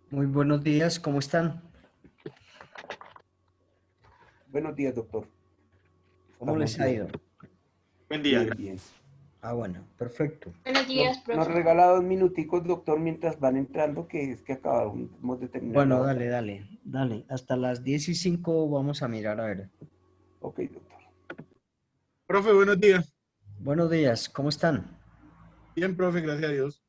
Muy buenos días, ¿cómo están? Buenos días, doctor. ¿Cómo Estamos les ha bien, ido? Buen día. bien, bien. Ah, bueno, perfecto. Buenos días, Nos profe. regala 2 minuticos, doctor, mientras van entrando, que es que acabamos de terminar la Bueno, hora. dale. Hasta las 10:05 vamos a mirar a ver. Ok, doctor. Profe, buenos días. Buenos días, ¿cómo están? Bien, profe, gracias a Dios.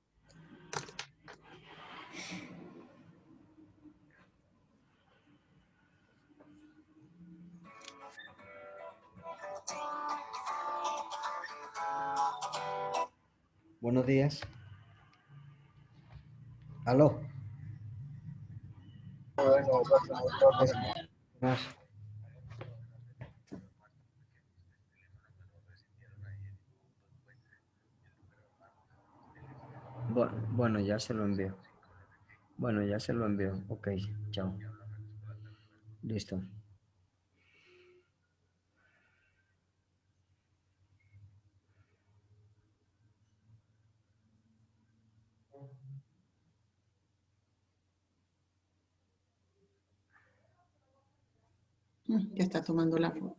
Buenos días. Aló. Más. Bueno, ya se lo envío. Bueno, ya se lo envío. Ok, chao. Listo. Ya está tomando la foto.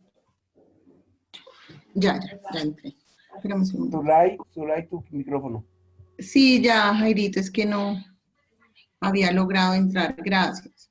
Ya entré. Espérame un segundo. Zulay, tu micrófono. Sí, ya, Jairito, es que no había logrado entrar. Gracias.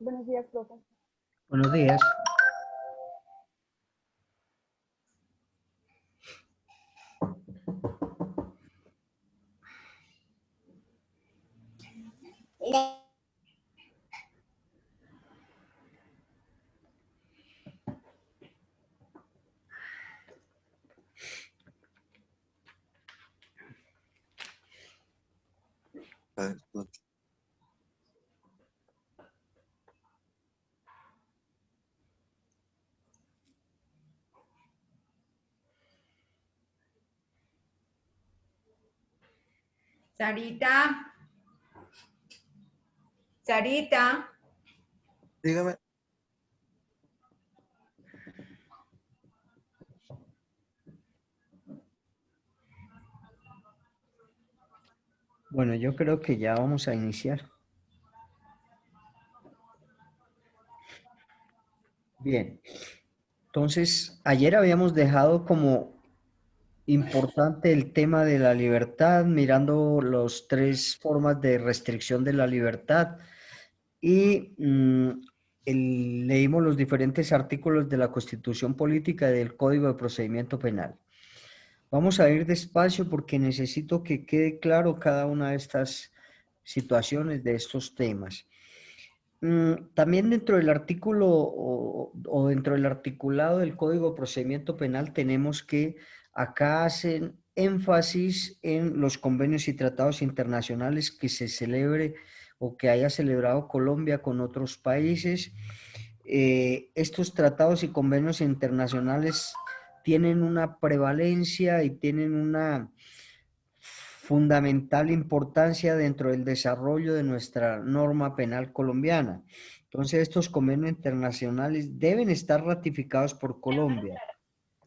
Buenos días, profe. Buenos días. Sarita, Sarita, Dígame. Bueno, yo creo que ya vamos a iniciar. Bien. Entonces, ayer habíamos dejado como importante el tema de la libertad, mirando las tres formas de restricción de la libertad y leímos los diferentes artículos de la Constitución Política y del Código de Procedimiento Penal. Vamos a ir despacio porque necesito que quede claro cada una de estas situaciones, de estos temas. También dentro del artículo o dentro del articulado del Código de Procedimiento Penal tenemos que acá hacen énfasis en los convenios y tratados internacionales que se celebre o que haya celebrado Colombia con otros países. Estos tratados y convenios internacionales tienen una prevalencia y tienen una fundamental importancia dentro del desarrollo de nuestra norma penal colombiana. Entonces, estos convenios internacionales deben estar ratificados por Colombia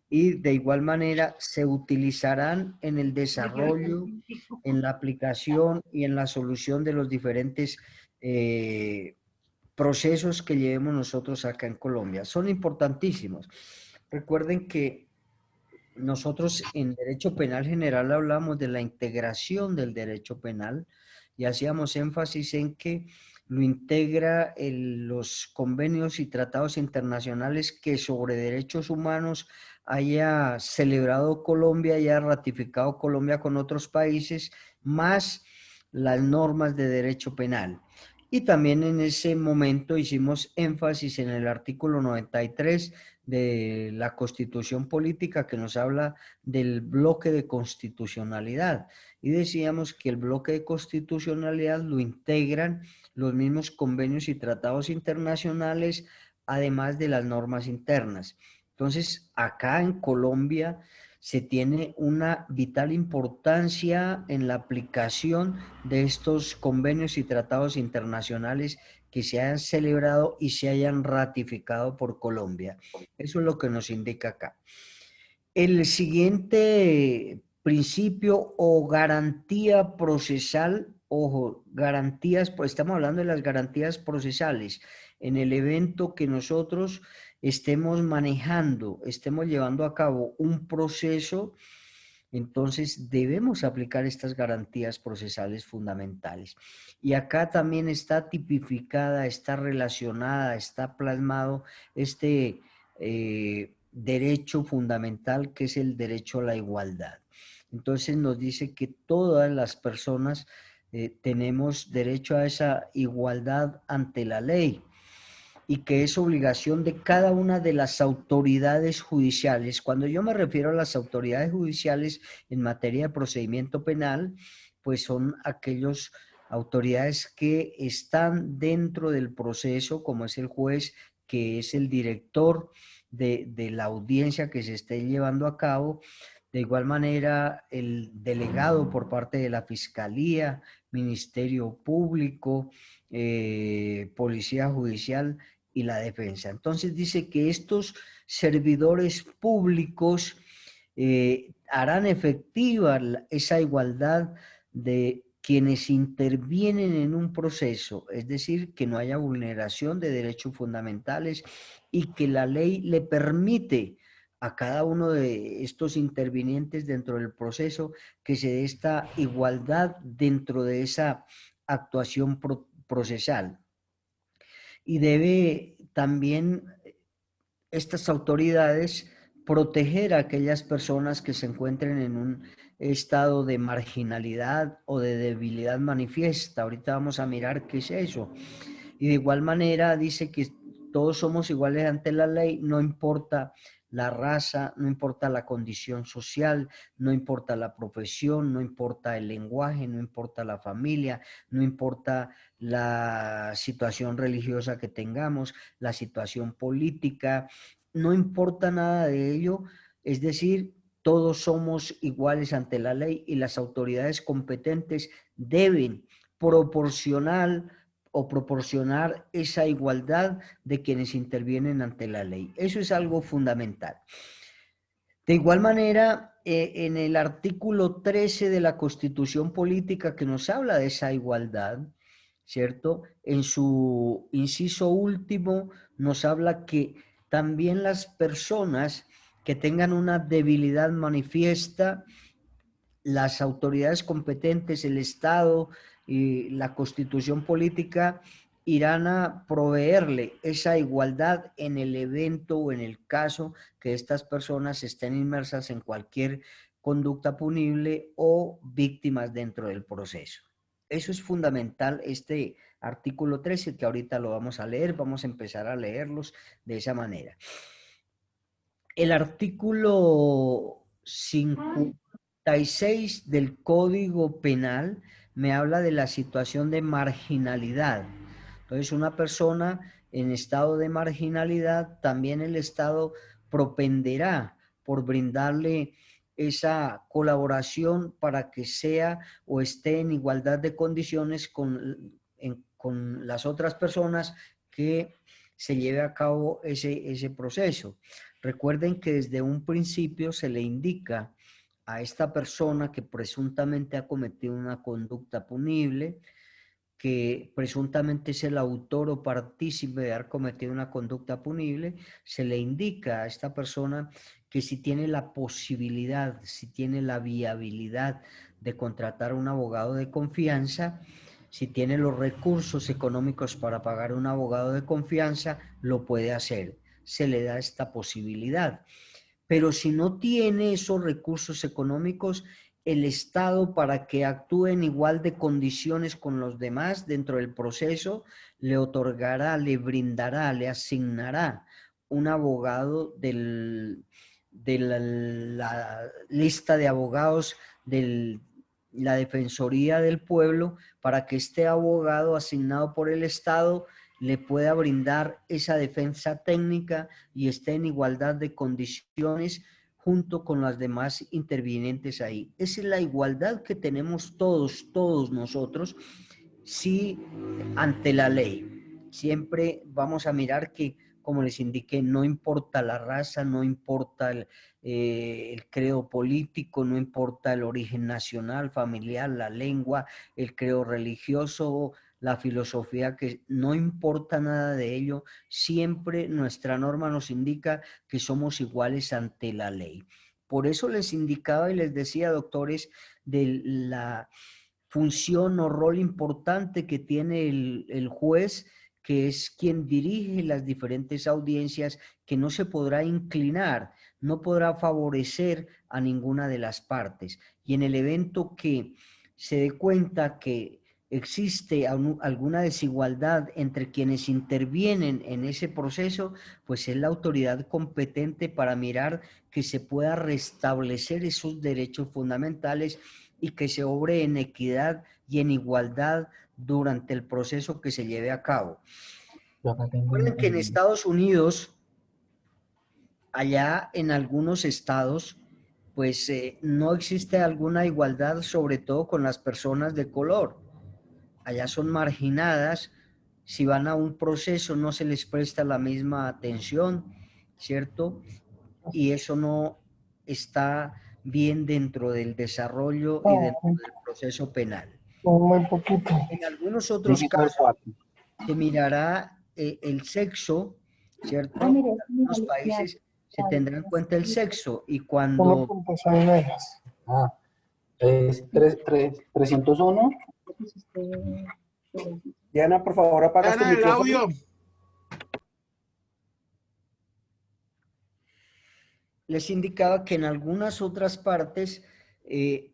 y de igual manera se utilizarán en el desarrollo, en la aplicación y en la solución de los diferentes procesos que llevemos nosotros acá en Colombia. Son importantísimos. Recuerden que nosotros en derecho penal general hablamos de la integración del derecho penal y hacíamos énfasis en que lo integra los convenios y tratados internacionales que sobre derechos humanos haya celebrado Colombia y haya ratificado Colombia con otros países, más las normas de derecho penal. Y también en ese momento hicimos énfasis en el artículo 93 de la Constitución Política, que nos habla del bloque de constitucionalidad. Y decíamos que el bloque de constitucionalidad lo integran los mismos convenios y tratados internacionales, además de las normas internas. Entonces, acá en Colombia se tiene una vital importancia en la aplicación de estos convenios y tratados internacionales que se hayan celebrado y se hayan ratificado por Colombia. Eso es lo que nos indica acá. El siguiente principio o garantía procesal, ojo, garantías, pues estamos hablando de las garantías procesales. En el evento que nosotros estemos manejando, estemos llevando a cabo un proceso, entonces debemos aplicar estas garantías procesales fundamentales. Y acá también está tipificada, está relacionada, está plasmado este derecho fundamental que es el derecho a la igualdad. Entonces nos dice que todas las personas tenemos derecho a esa igualdad ante la ley y que es obligación de cada una de las autoridades judiciales. Cuando yo me refiero a las autoridades judiciales en materia de procedimiento penal, pues son aquellas autoridades que están dentro del proceso, como es el juez, que es el director de la audiencia que se esté llevando a cabo. De igual manera, el delegado por parte de la Fiscalía, Ministerio Público, Policía Judicial y la defensa. Entonces dice que estos servidores públicos harán efectiva esa igualdad de quienes intervienen en un proceso, es decir, que no haya vulneración de derechos fundamentales y que la ley le permite a cada uno de estos intervinientes dentro del proceso que se dé esta igualdad dentro de esa actuación procesal. Y debe también estas autoridades proteger a aquellas personas que se encuentren en un estado de marginalidad o de debilidad manifiesta. Ahorita vamos a mirar qué es eso. Y de igual manera dice que todos somos iguales ante la ley, no importa la raza, no importa la condición social, no importa la profesión, no importa el lenguaje, no importa la familia, no importa la situación religiosa que tengamos, la situación política, no importa nada de ello, es decir, todos somos iguales ante la ley y las autoridades competentes deben proporcionar esa igualdad de quienes intervienen ante la ley. Eso es algo fundamental. De igual manera, en el artículo 13 de la Constitución Política que nos habla de esa igualdad, ¿cierto? En su inciso último nos habla que también las personas que tengan una debilidad manifiesta, las autoridades competentes, el Estado y la Constitución Política irán a proveerle esa igualdad en el evento o en el caso que estas personas estén inmersas en cualquier conducta punible o víctimas dentro del proceso. Eso es fundamental, este artículo 13, que ahorita lo vamos a leer, vamos a empezar a leerlos de esa manera. El artículo 56 del Código Penal me habla de la situación de marginalidad. Entonces, una persona en estado de marginalidad, también el Estado propenderá por brindarle esa colaboración para que sea o esté en igualdad de condiciones con las otras personas que se lleve a cabo ese proceso. Recuerden que desde un principio se le indica a esta persona que presuntamente ha cometido una conducta punible, que presuntamente es el autor o partícipe de haber cometido una conducta punible, se le indica a esta persona que si tiene la posibilidad, si tiene la viabilidad de contratar a un abogado de confianza, Si tiene los recursos económicos para pagar un abogado de confianza, lo puede hacer. Se le da esta posibilidad. Pero si no tiene esos recursos económicos, el Estado, para que actúe en igual de condiciones con los demás dentro del proceso, le otorgará, le brindará, le asignará un abogado de la lista de abogados de la Defensoría del Pueblo, para que este abogado asignado por el Estado le pueda brindar esa defensa técnica y esté en igualdad de condiciones junto con las demás intervinientes ahí. Esa es la igualdad que tenemos todos nosotros, sí, ante la ley. Siempre vamos a mirar que, como les indiqué, no importa la raza, no importa el credo político, no importa el origen nacional, familiar, la lengua, el credo religioso, la filosofía, que no importa nada de ello, siempre nuestra norma nos indica que somos iguales ante la ley. Por eso les indicaba y les decía, doctores, de la función o rol importante que tiene el juez, que es quien dirige las diferentes audiencias, que no se podrá inclinar, no podrá favorecer a ninguna de las partes. Y en el evento que se dé cuenta que existe alguna desigualdad entre quienes intervienen en ese proceso, pues es la autoridad competente para mirar que se pueda restablecer esos derechos fundamentales y que se obre en equidad y en igualdad durante el proceso que se lleve a cabo. Recuerden que en Estados Unidos, allá en algunos estados, pues no existe alguna igualdad, sobre todo con las personas de color. Allá son marginadas, si van a un proceso no se les presta la misma atención, ¿cierto? Y eso no está bien dentro del desarrollo y dentro del proceso penal. Muy poquito. En algunos otros casos se mirará el sexo, ¿cierto? En algunos países se tendrá en cuenta el sexo y cuando... 1.6 megas. Es 301. Diana, por favor, apaga tu Diana, el micrófono. audio. Les indicaba que en algunas otras partes,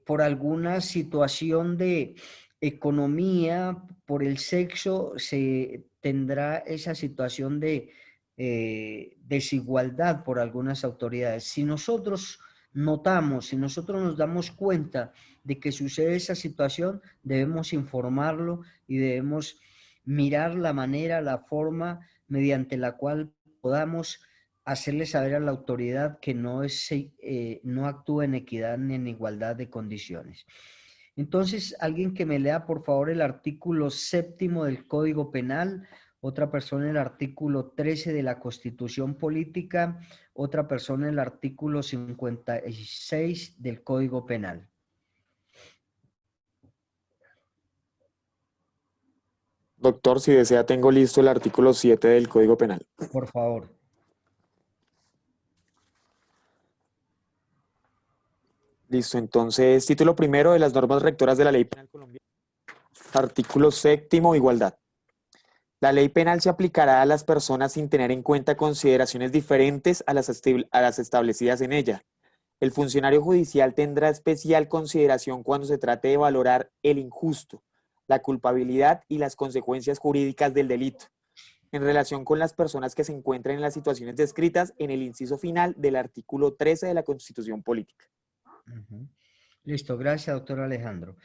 por alguna situación de economía, por el sexo, se tendrá esa situación de desigualdad por algunas autoridades. Si nosotros notamos, si nosotros nos damos cuenta de que sucede esa situación, debemos informarlo y debemos mirar la manera, la forma mediante la cual podamos hacerle saber a la autoridad que no actúa en equidad ni en igualdad de condiciones. Entonces, alguien que me lea, por favor, el artículo 7º del Código Penal, otra persona el artículo 13 de la Constitución Política, otra persona el artículo 56 del Código Penal. Doctor, si desea, tengo listo el artículo 7 del Código Penal. Por favor. Listo, entonces, título primero de las normas rectoras de la Ley Penal Colombiana. Artículo 7º, igualdad. La ley penal se aplicará a las personas sin tener en cuenta consideraciones diferentes a las establecidas en ella. El funcionario judicial tendrá especial consideración cuando se trate de valorar el injusto, la culpabilidad y las consecuencias jurídicas del delito, en relación con las personas que se encuentran en las situaciones descritas en el inciso final del artículo 13 de la Constitución Política. Listo, gracias, doctor Alejandro.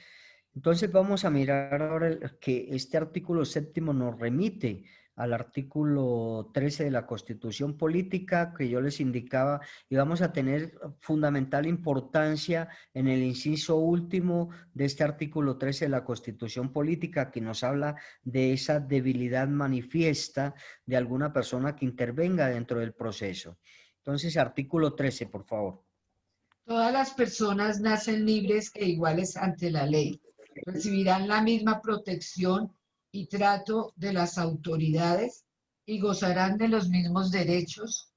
Entonces vamos a mirar ahora que este artículo 7º nos remite al artículo 13 de la Constitución Política que yo les indicaba, y vamos a tener fundamental importancia en el inciso último de este artículo 13 de la Constitución Política, que nos habla de esa debilidad manifiesta de alguna persona que intervenga dentro del proceso. Entonces, artículo 13, por favor. Todas las personas nacen libres e iguales ante la ley. Recibirán la misma protección y trato de las autoridades y gozarán de los mismos derechos,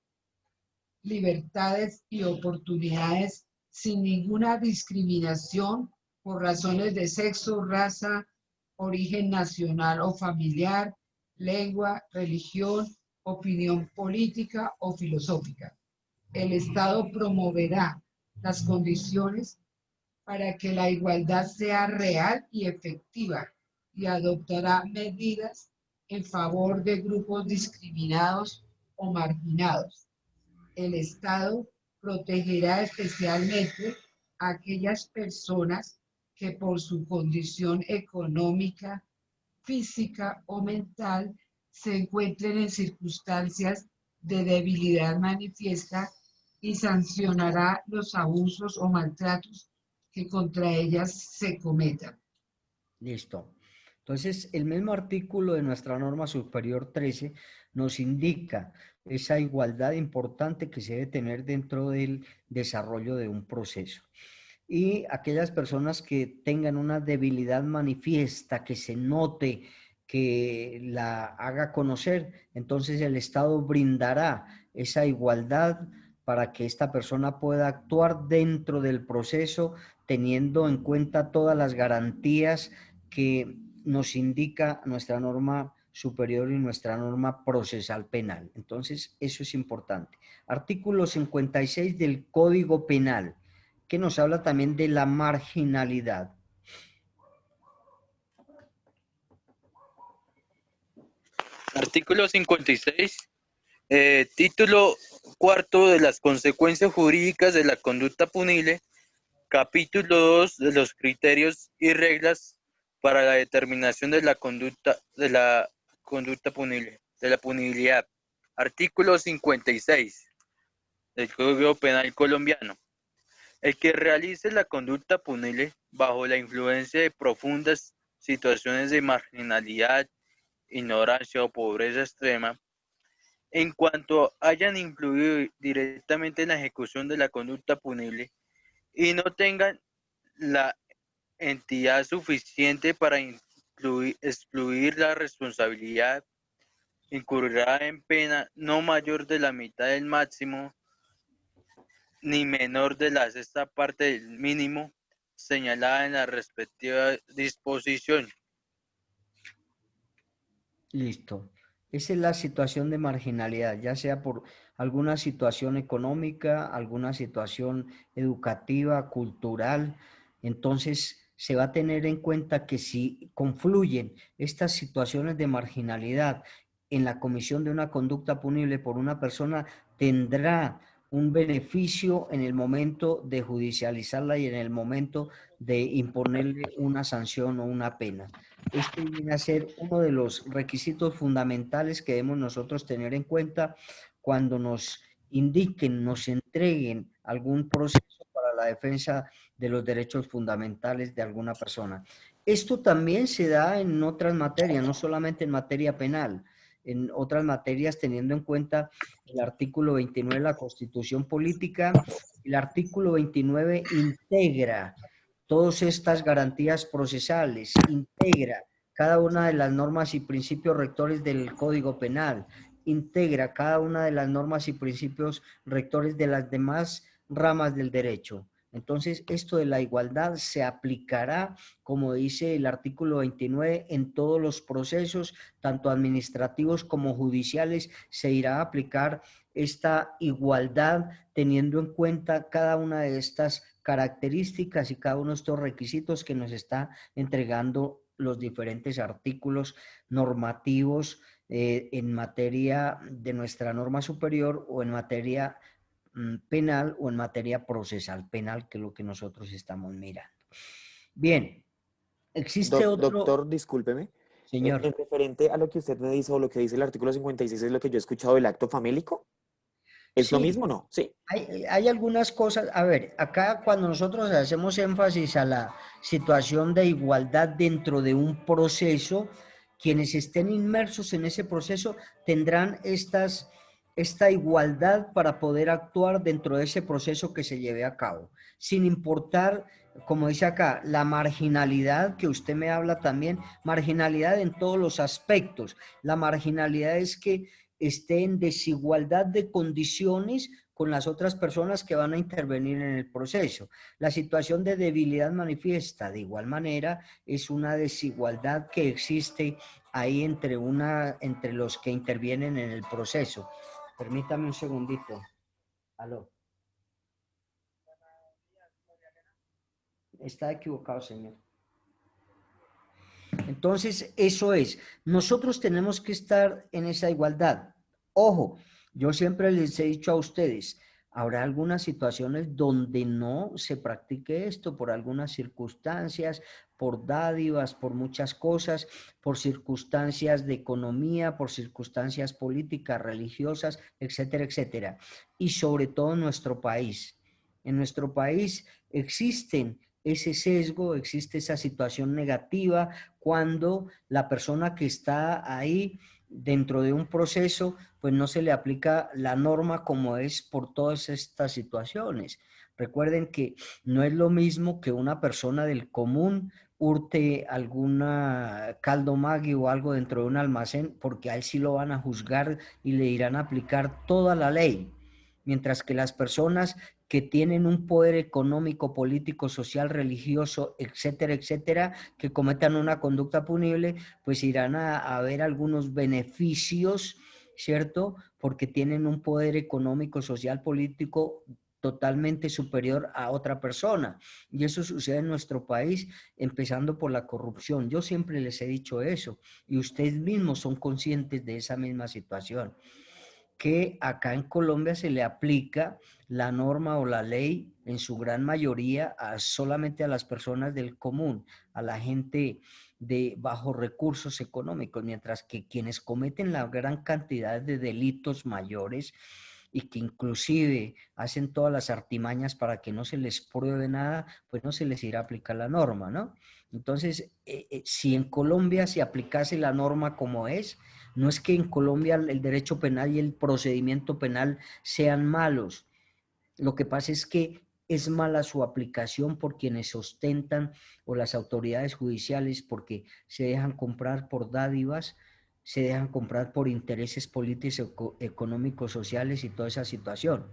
libertades y oportunidades sin ninguna discriminación por razones de sexo, raza, origen nacional o familiar, lengua, religión, opinión política o filosófica. El Estado promoverá las condiciones para que la igualdad sea real y efectiva y adoptará medidas en favor de grupos discriminados o marginados. El Estado protegerá especialmente a aquellas personas que por su condición económica, física o mental se encuentren en circunstancias de debilidad manifiesta y sancionará los abusos o maltratos que contra ellas se cometan. Listo. Entonces, el mismo artículo de nuestra norma superior 13 nos indica esa igualdad importante que se debe tener dentro del desarrollo de un proceso. Y aquellas personas que tengan una debilidad manifiesta, que se note, que la haga conocer, entonces el Estado brindará esa igualdad para que esta persona pueda actuar dentro del proceso, teniendo en cuenta todas las garantías que nos indica nuestra norma superior y nuestra norma procesal penal. Entonces, eso es importante. Artículo 56 del Código Penal, que nos habla también de la marginalidad. Artículo 56, título cuarto de las consecuencias jurídicas de la conducta punible, capítulo 2 de los criterios y reglas para la determinación de la conducta punible, de la punibilidad. Artículo 56 del Código Penal colombiano. El que realice la conducta punible bajo la influencia de profundas situaciones de marginalidad, ignorancia o pobreza extrema, en cuanto hayan influido directamente en la ejecución de la conducta punible y no tengan la entidad suficiente para excluir la responsabilidad, incurrirá en pena no mayor de la mitad del máximo ni menor de la sexta parte del mínimo señalada en la respectiva disposición. Listo. Esa es la situación de marginalidad, ya sea por alguna situación económica, alguna situación educativa, cultural. Entonces, se va a tener en cuenta que si confluyen estas situaciones de marginalidad en la comisión de una conducta punible por una persona, tendrá un beneficio en el momento de judicializarla y en el momento de imponerle una sanción o una pena. Este viene a ser uno de los requisitos fundamentales que debemos nosotros tener en cuenta cuando nos indiquen, nos entreguen algún proceso para la defensa de los derechos fundamentales de alguna persona. Esto también se da en otras materias, no solamente en materia penal, en otras materias teniendo en cuenta el artículo 29 de la Constitución Política. El artículo 29 integra todas estas garantías procesales, integra cada una de las normas y principios rectores del Código Penal, integra cada una de las normas y principios rectores de las demás ramas del derecho. Entonces, esto de la igualdad se aplicará, como dice el artículo 29, en todos los procesos, tanto administrativos como judiciales, se irá a aplicar esta igualdad teniendo en cuenta cada una de estas características y cada uno de estos requisitos que nos está entregando los diferentes artículos normativos en materia de nuestra norma superior o en materia penal o en materia procesal penal, que es lo que nosotros estamos mirando. Bien, existe otro... Doctor, discúlpeme. Señor. En referente a lo que usted me dice o lo que dice el artículo 56 es lo que yo he escuchado del acto famélico. ¿Es lo mismo o no? Sí. Hay algunas cosas, a ver, acá cuando nosotros hacemos énfasis a la situación de igualdad dentro de un proceso, quienes estén inmersos en ese proceso tendrán esta igualdad para poder actuar dentro de ese proceso que se lleve a cabo, sin importar, como dice acá, la marginalidad que usted me habla también, marginalidad en todos los aspectos. La marginalidad es que esté en desigualdad de condiciones con las otras personas que van a intervenir en el proceso. La situación de debilidad manifiesta, de igual manera, es una desigualdad que existe ahí entre los que intervienen en el proceso. Permítame un segundito. Aló. Está equivocado, señor. Entonces, eso es. Nosotros tenemos que estar en esa igualdad. Ojo, yo siempre les he dicho a ustedes, habrá algunas situaciones donde no se practique esto por algunas circunstancias, por dádivas, por muchas cosas, por circunstancias de economía, por circunstancias políticas, religiosas, etcétera, etcétera. Y sobre todo en nuestro país. En nuestro país existen ese sesgo, existe esa situación negativa cuando la persona que está ahí dentro de un proceso, pues no se le aplica la norma como es por todas estas situaciones. Recuerden que no es lo mismo que una persona del común hurte alguna caldo Maggi o algo dentro de un almacén, porque a él sí lo van a juzgar y le irán a aplicar toda la ley. Mientras que las personas que tienen un poder económico, político, social, religioso, etcétera, etcétera, que cometan una conducta punible, pues irán a ver algunos beneficios, ¿cierto? Porque tienen un poder económico, social, político totalmente superior a otra persona. Y eso sucede en nuestro país, empezando por la corrupción. Yo siempre les he dicho eso, y ustedes mismos son conscientes de esa misma situación, que acá en Colombia se le aplica la norma o la ley en su gran mayoría solamente a las personas del común, a la gente de bajos recursos económicos, mientras que quienes cometen la gran cantidad de delitos mayores y que inclusive hacen todas las artimañas para que no se les pruebe nada, pues no se les irá a aplicar la norma, ¿no? Entonces, si en Colombia se aplicase la norma como es, no es que en Colombia el derecho penal y el procedimiento penal sean malos. Lo que pasa es que es mala su aplicación por quienes ostentan o las autoridades judiciales porque se dejan comprar por dádivas, se dejan comprar por intereses políticos, económicos, sociales y toda esa situación.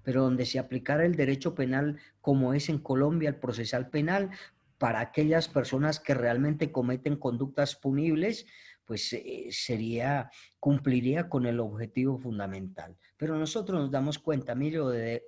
Pero donde se aplicara el derecho penal como es en Colombia, el procesal penal, para aquellas personas que realmente cometen conductas punibles, pues cumpliría con el objetivo fundamental. Pero nosotros nos damos cuenta, mire,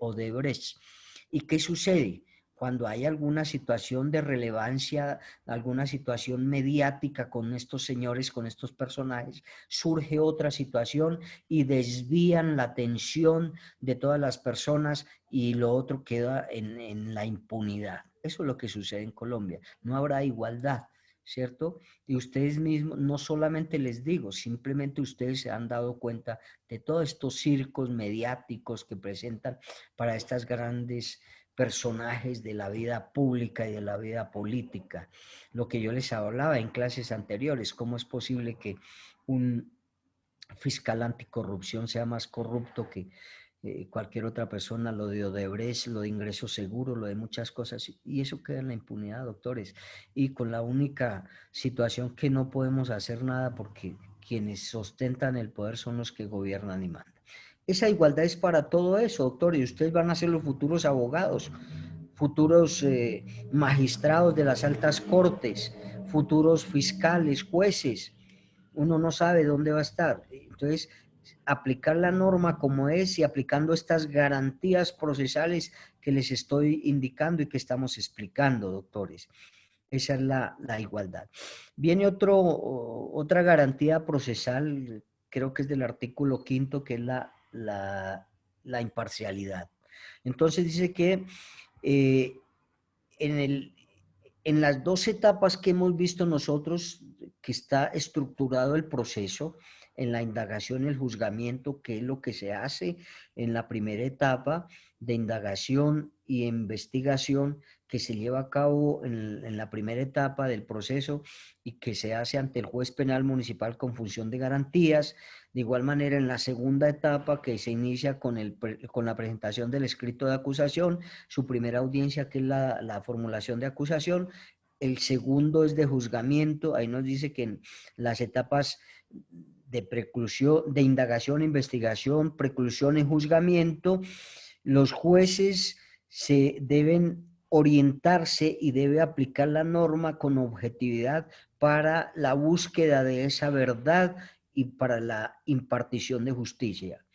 Odebrecht, ¿y qué sucede? Cuando hay alguna situación de relevancia, alguna situación mediática con estos señores, con estos personajes, surge otra situación y desvían la atención de todas las personas y lo otro queda en la impunidad. Eso es lo que sucede en Colombia. No habrá igualdad, ¿cierto? Y ustedes mismos, no solamente les digo, simplemente ustedes se han dado cuenta de todos estos circos mediáticos que presentan para estas grandes personajes de la vida pública y de la vida política. Lo que yo les hablaba en clases anteriores, cómo es posible que un fiscal anticorrupción sea más corrupto que cualquier otra persona, lo de Odebrecht, lo de ingreso seguro, lo de muchas cosas, y eso queda en la impunidad, doctores, y con la única situación que no podemos hacer nada porque quienes ostentan el poder son los que gobiernan y mandan. Esa igualdad es para todo eso, doctores, y ustedes van a ser los futuros abogados, futuros magistrados de las altas cortes, futuros fiscales, jueces. Uno no sabe dónde va a estar. Entonces, aplicar la norma como es y aplicando estas garantías procesales que les estoy indicando y que estamos explicando, doctores. Esa es la igualdad. Viene otra garantía procesal, creo que es del artículo 5º, que es la imparcialidad. Entonces dice que en las dos etapas que hemos visto nosotros, que está estructurado el proceso, en la indagación y el juzgamiento, que es lo que se hace en la primera etapa de indagación y investigación, que se lleva a cabo en la primera etapa del proceso y que se hace ante el juez penal municipal con función de garantías. De igual manera, en la segunda etapa, que se inicia con la presentación del escrito de acusación, su primera audiencia, que es la formulación de acusación. El segundo es de juzgamiento. Ahí nos dice que en las etapas de indagación, investigación, preclusión y juzgamiento, los jueces se deben orientarse y debe aplicar la norma con objetividad para la búsqueda de esa verdad y para la impartición de justicia.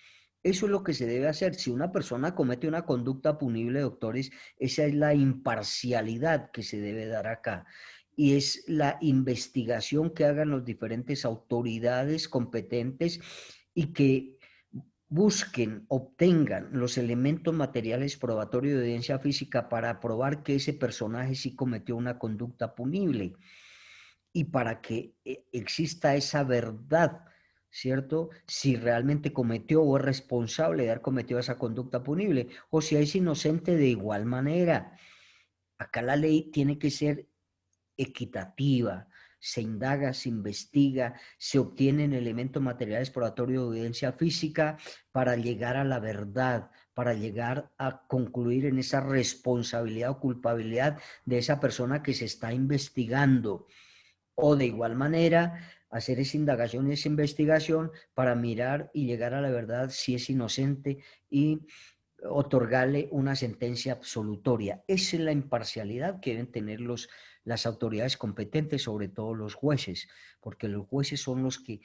Eso es lo que se debe hacer. Si una persona comete una conducta punible, doctores, esa es la imparcialidad que se debe dar acá. Y es la investigación que hagan las diferentes autoridades competentes y que busquen, obtengan los elementos materiales probatorios de evidencia física para probar que ese personaje sí cometió una conducta punible y para que exista esa verdad, ¿cierto? Si realmente cometió o es responsable de haber cometido esa conducta punible o si es inocente de igual manera. Acá la ley tiene que ser equitativa, se indaga, se investiga, se obtienen elementos materiales probatorios de evidencia física para llegar a la verdad, para llegar a concluir en esa responsabilidad o culpabilidad de esa persona que se está investigando. O de igual manera, hacer esa indagación y esa investigación para mirar y llegar a la verdad si es inocente y otorgarle una sentencia absolutoria. Esa es la imparcialidad que deben tener las autoridades competentes, sobre todo los jueces, porque los jueces son los que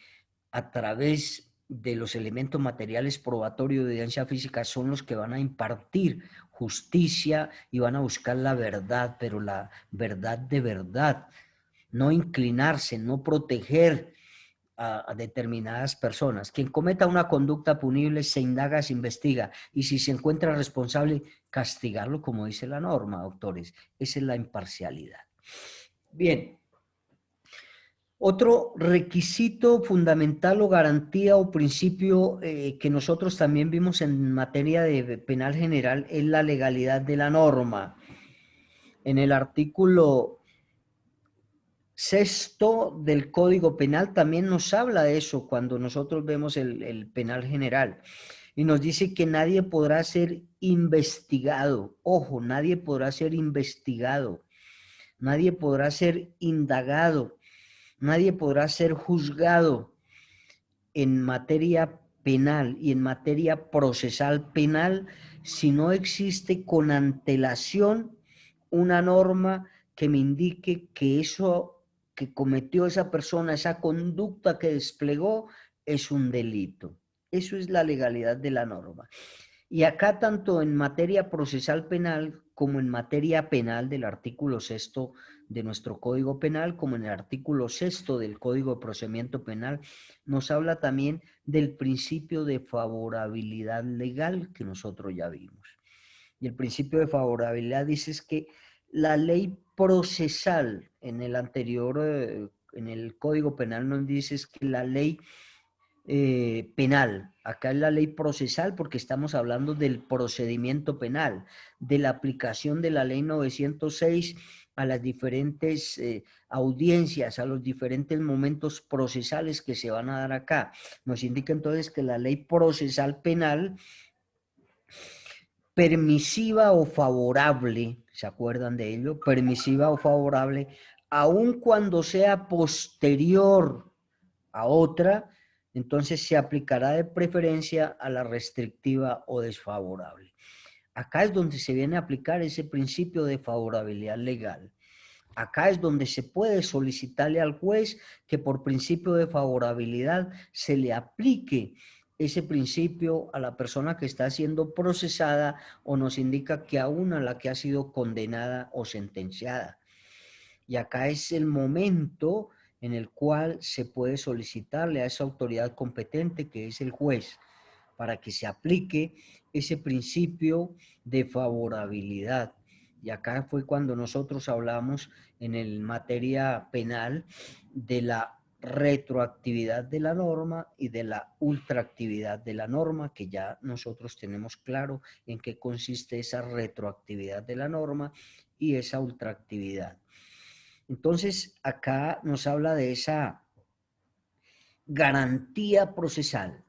a través de los elementos materiales probatorios de evidencia física son los que van a impartir justicia y van a buscar la verdad, pero la verdad de verdad, no inclinarse, no proteger a determinadas personas. Quien cometa una conducta punible se indaga, se investiga y si se encuentra responsable, castigarlo como dice la norma, doctores. Esa es la imparcialidad. Bien. Otro requisito fundamental o garantía o principio que nosotros también vimos en materia de penal general es la legalidad de la norma. En el artículo 6º del Código Penal también nos habla de eso cuando nosotros vemos el penal general y nos dice que nadie podrá ser investigado, ojo, nadie podrá ser investigado, nadie podrá ser indagado, nadie podrá ser juzgado en materia penal y en materia procesal penal si no existe con antelación una norma que me indique que eso que cometió esa persona, esa conducta que desplegó, es un delito. Eso es la legalidad de la norma. Y acá tanto en materia procesal penal como en materia penal del artículo 6º de nuestro Código Penal, como en el artículo 6º del Código de Procedimiento Penal, nos habla también del principio de favorabilidad legal que nosotros ya vimos. Y el principio de favorabilidad dice es que la ley procesal en el anterior, en el Código Penal nos dice es que la ley penal, acá es la ley procesal porque estamos hablando del procedimiento penal, de la aplicación de la ley 906 a las diferentes audiencias, a los diferentes momentos procesales que se van a dar acá. Nos indica entonces que la ley procesal penal permisiva o favorable, ¿se acuerdan de ello? Permisiva o favorable, aun cuando sea posterior a otra, entonces se aplicará de preferencia a la restrictiva o desfavorable. Acá es donde se viene a aplicar ese principio de favorabilidad legal. Acá es donde se puede solicitarle al juez que por principio de favorabilidad se le aplique ese principio a la persona que está siendo procesada o nos indica que aún a la que ha sido condenada o sentenciada. Y acá es el momento en el cual se puede solicitarle a esa autoridad competente que es el juez para que se aplique ese principio de favorabilidad. Y acá fue cuando nosotros hablamos en el materia penal de la retroactividad de la norma y de la ultraactividad de la norma, que ya nosotros tenemos claro en qué consiste esa retroactividad de la norma y esa ultraactividad. Entonces, acá nos habla de esa garantía procesal.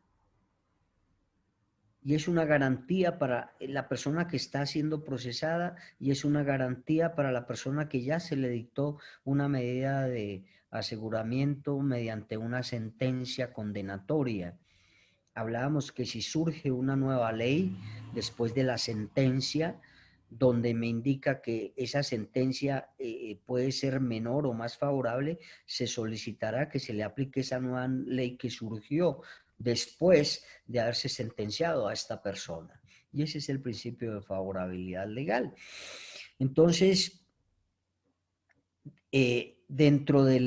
y es una garantía para la persona que está siendo procesada y es una garantía para la persona que ya se le dictó una medida de aseguramiento mediante una sentencia condenatoria. Hablábamos que si surge una nueva ley después de la sentencia, donde me indica que esa sentencia puede ser menor o más favorable, se solicitará que se le aplique esa nueva ley que surgió después de haberse sentenciado a esta persona. Y ese es el principio de favorabilidad legal. Entonces, dentro de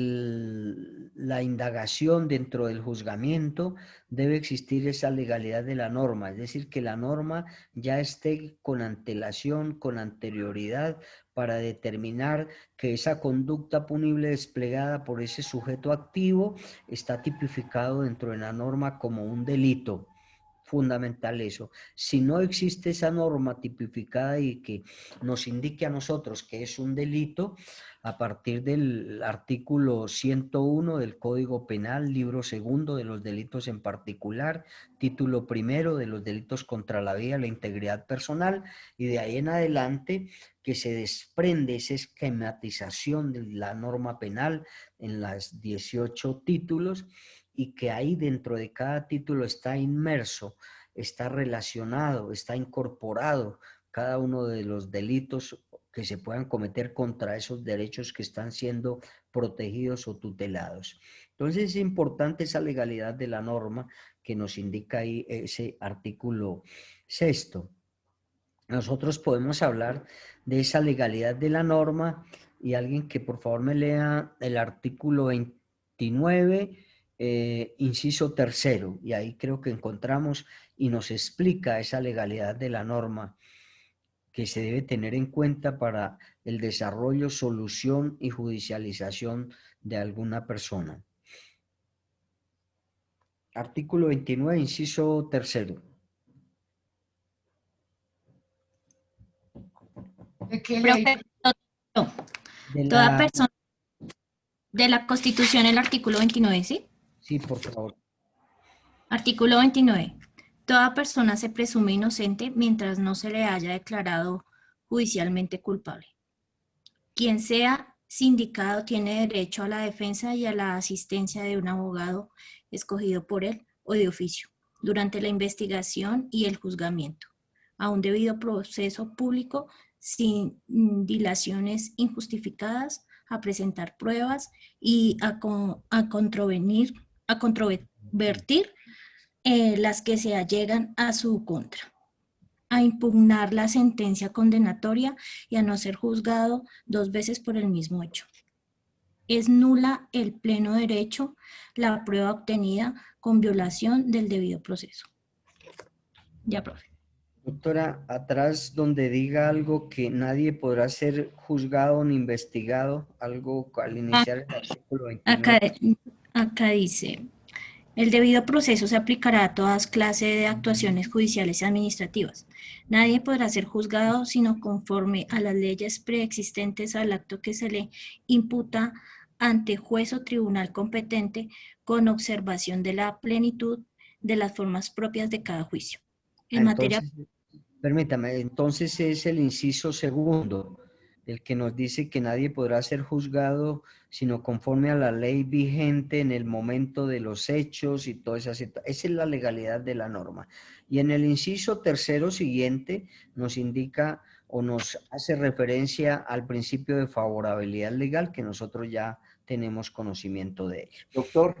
la indagación, dentro del juzgamiento, debe existir esa legalidad de la norma, es decir, que la norma ya esté con antelación, con anterioridad, para determinar que esa conducta punible desplegada por ese sujeto activo está tipificado dentro de la norma como un delito. Fundamental eso. Si no existe esa norma tipificada y que nos indique a nosotros que es un delito, a partir del artículo 101 del Código Penal, libro segundo de los delitos en particular, título primero de los delitos contra la vida y la integridad personal, y de ahí en adelante que se desprende esa esquematización de la norma penal en las 18 títulos, y que ahí dentro de cada título está inmerso, está relacionado, está incorporado cada uno de los delitos que se puedan cometer contra esos derechos que están siendo protegidos o tutelados. Entonces es importante esa legalidad de la norma que nos indica ahí ese artículo 6. Nosotros podemos hablar de esa legalidad de la norma, y alguien que por favor me lea el artículo 29, inciso tercero, y ahí creo que encontramos y nos explica esa legalidad de la norma que se debe tener en cuenta para el desarrollo, solución y judicialización de alguna persona. Artículo 29, inciso tercero. ¿De qué ley? Profe, no. De Toda la... persona de la Constitución, el artículo 29, ¿sí? Sí, por favor. Artículo 29. Toda persona se presume inocente mientras no se le haya declarado judicialmente culpable. Quien sea sindicado tiene derecho a la defensa y a la asistencia de un abogado escogido por él o de oficio durante la investigación y el juzgamiento, a un debido proceso público sin dilaciones injustificadas, a presentar pruebas y a controvertir las que se allegan a su contra, a impugnar la sentencia condenatoria y a no ser juzgado 2 veces por el mismo hecho. Es nula el pleno derecho la prueba obtenida con violación del debido proceso. Ya, profe. Doctora, atrás donde diga algo que nadie podrá ser juzgado ni investigado, algo al iniciar el artículo 29. Acá dice, el debido proceso se aplicará a todas clases de actuaciones judiciales y administrativas. Nadie podrá ser juzgado sino conforme a las leyes preexistentes al acto que se le imputa ante juez o tribunal competente, con observación de la plenitud de las formas propias de cada juicio. En materia... Permítame, entonces es el inciso segundo, el que nos dice que nadie podrá ser juzgado sino conforme a la ley vigente en el momento de los hechos y toda esa situación. Esa es la legalidad de la norma. Y en el inciso tercero siguiente nos indica o nos hace referencia al principio de favorabilidad legal, que nosotros ya tenemos conocimiento de ello. Doctor,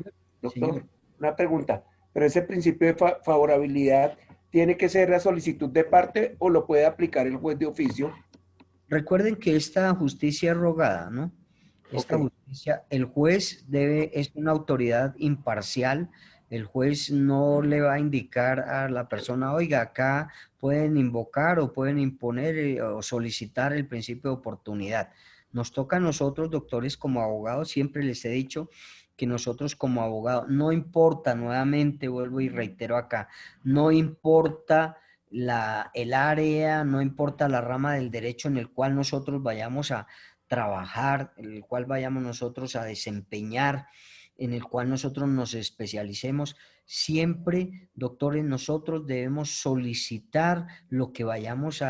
Señor. Una pregunta. ¿Pero ese principio de favorabilidad tiene que ser la solicitud de parte o lo puede aplicar el juez de oficio? Recuerden que esta justicia es rogada, ¿no? Esta justicia, el juez es una autoridad imparcial. El juez no le va a indicar a la persona, oiga, acá pueden invocar o pueden imponer o solicitar el principio de oportunidad. Nos toca a nosotros, doctores, como abogados, siempre les he dicho que nosotros como abogados, no importa, nuevamente vuelvo y reitero acá, no importa el área, no importa la rama del derecho en el cual nosotros vayamos a trabajar, en el cual vayamos nosotros a desempeñar en el cual nosotros nos especialicemos, siempre, doctores, nosotros debemos solicitar lo que vayamos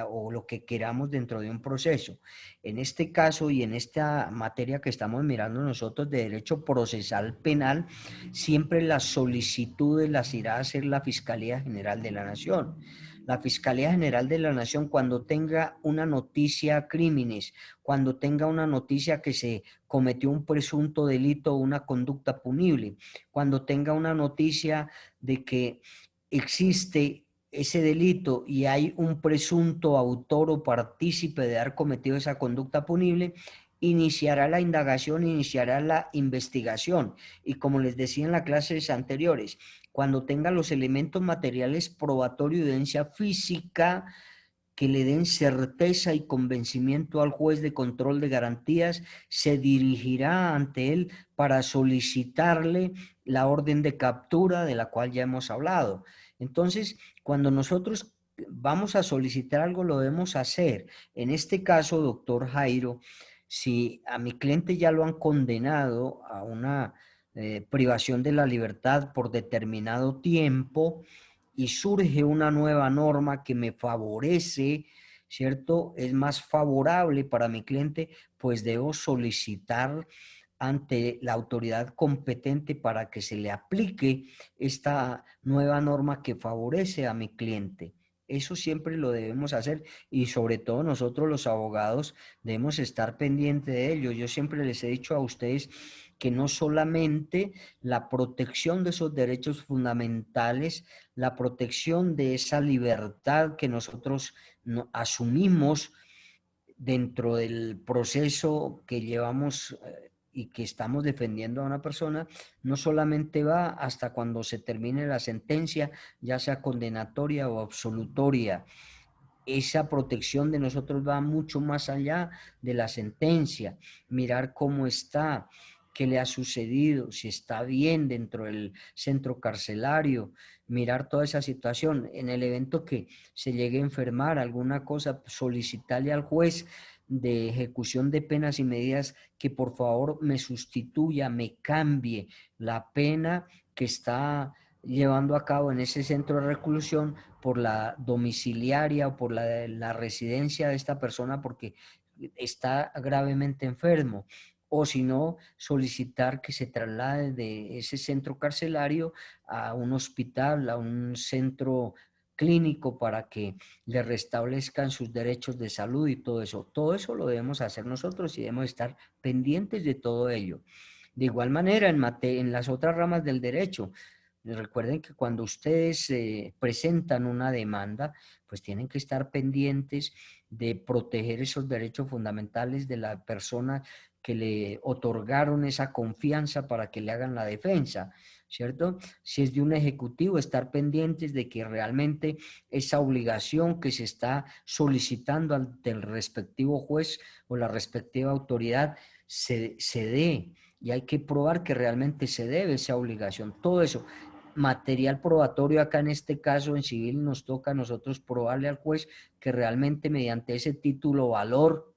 o lo que queramos dentro de un proceso. En este caso y en esta materia que estamos mirando nosotros de derecho procesal penal, siempre las solicitudes las irá a hacer la Fiscalía General de la Nación. La Fiscalía General de la Nación, cuando tenga una noticia crímenes, cuando tenga una noticia que se cometió un presunto delito o una conducta punible, cuando tenga una noticia de que existe ese delito y hay un presunto autor o partícipe de haber cometido esa conducta punible, iniciará la indagación, iniciará la investigación. Y como les decía en las clases anteriores, cuando tenga los elementos materiales probatorios y evidencia física que le den certeza y convencimiento al juez de control de garantías, se dirigirá ante él para solicitarle la orden de captura de la cual ya hemos hablado. Entonces, cuando nosotros vamos a solicitar algo, lo debemos hacer. En este caso, doctor Jairo, si a mi cliente ya lo han condenado a una privación de la libertad por determinado tiempo y surge una nueva norma que me favorece, ¿cierto? Es más favorable para mi cliente, pues debo solicitar ante la autoridad competente para que se le aplique esta nueva norma que favorece a mi cliente. Eso siempre lo debemos hacer y sobre todo nosotros los abogados debemos estar pendientes de ello. Yo siempre les he dicho a ustedes que no solamente la protección de esos derechos fundamentales, la protección de esa libertad que nosotros asumimos dentro del proceso que llevamos y que estamos defendiendo a una persona, no solamente va hasta cuando se termine la sentencia, ya sea condenatoria o absolutoria. Esa protección de nosotros va mucho más allá de la sentencia, mirar cómo está, qué le ha sucedido, si está bien dentro del centro carcelario, mirar toda esa situación. En el evento que se llegue a enfermar, alguna cosa, solicitarle al juez de ejecución de penas y medidas que por favor me sustituya, me cambie la pena que está llevando a cabo en ese centro de reclusión por la domiciliaria o por la residencia de esta persona porque está gravemente enfermo. O si no, solicitar que se traslade de ese centro carcelario a un hospital, a un centro clínico para que le restablezcan sus derechos de salud y todo eso. Todo eso lo debemos hacer nosotros y debemos estar pendientes de todo ello. De igual manera, en las otras ramas del derecho, recuerden que cuando ustedes presentan una demanda, pues tienen que estar pendientes de proteger esos derechos fundamentales de la persona que le otorgaron esa confianza para que le hagan la defensa, ¿cierto? Si es de un ejecutivo, estar pendientes de que realmente esa obligación que se está solicitando ante el respectivo juez o la respectiva autoridad se dé. Y hay que probar que realmente se debe esa obligación. Todo eso, material probatorio acá en este caso en civil nos toca a nosotros probarle al juez que realmente mediante ese título valor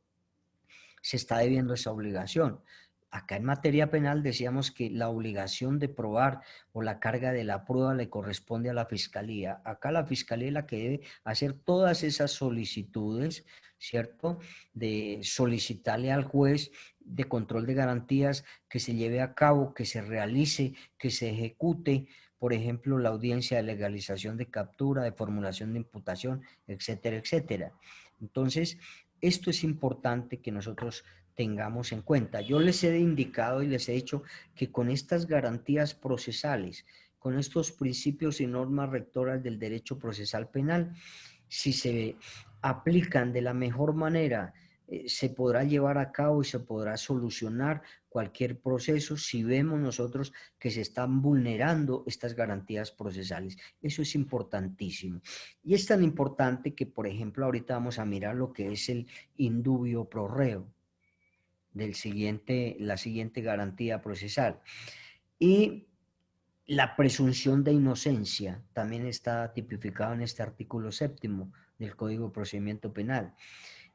se está debiendo esa obligación. Acá en materia penal decíamos que la obligación de probar o la carga de la prueba le corresponde a la fiscalía. Acá la fiscalía es la que debe hacer todas esas solicitudes, ¿cierto? De solicitarle al juez de control de garantías que se lleve a cabo, que se realice, que se ejecute, por ejemplo, la audiencia de legalización de captura, de formulación de imputación, etcétera, etcétera. Entonces, esto es importante que nosotros tengamos en cuenta. Yo les he indicado y les he dicho que con estas garantías procesales, con estos principios y normas rectoras del derecho procesal penal, si se aplican de la mejor manera, se podrá llevar a cabo y se podrá solucionar cualquier proceso si vemos nosotros que se están vulnerando estas garantías procesales. Eso es importantísimo. Y es tan importante que, por ejemplo, ahorita vamos a mirar lo que es el indubio pro reo, la siguiente garantía procesal. Y la presunción de inocencia también está tipificado en este artículo 7º del Código de Procedimiento Penal.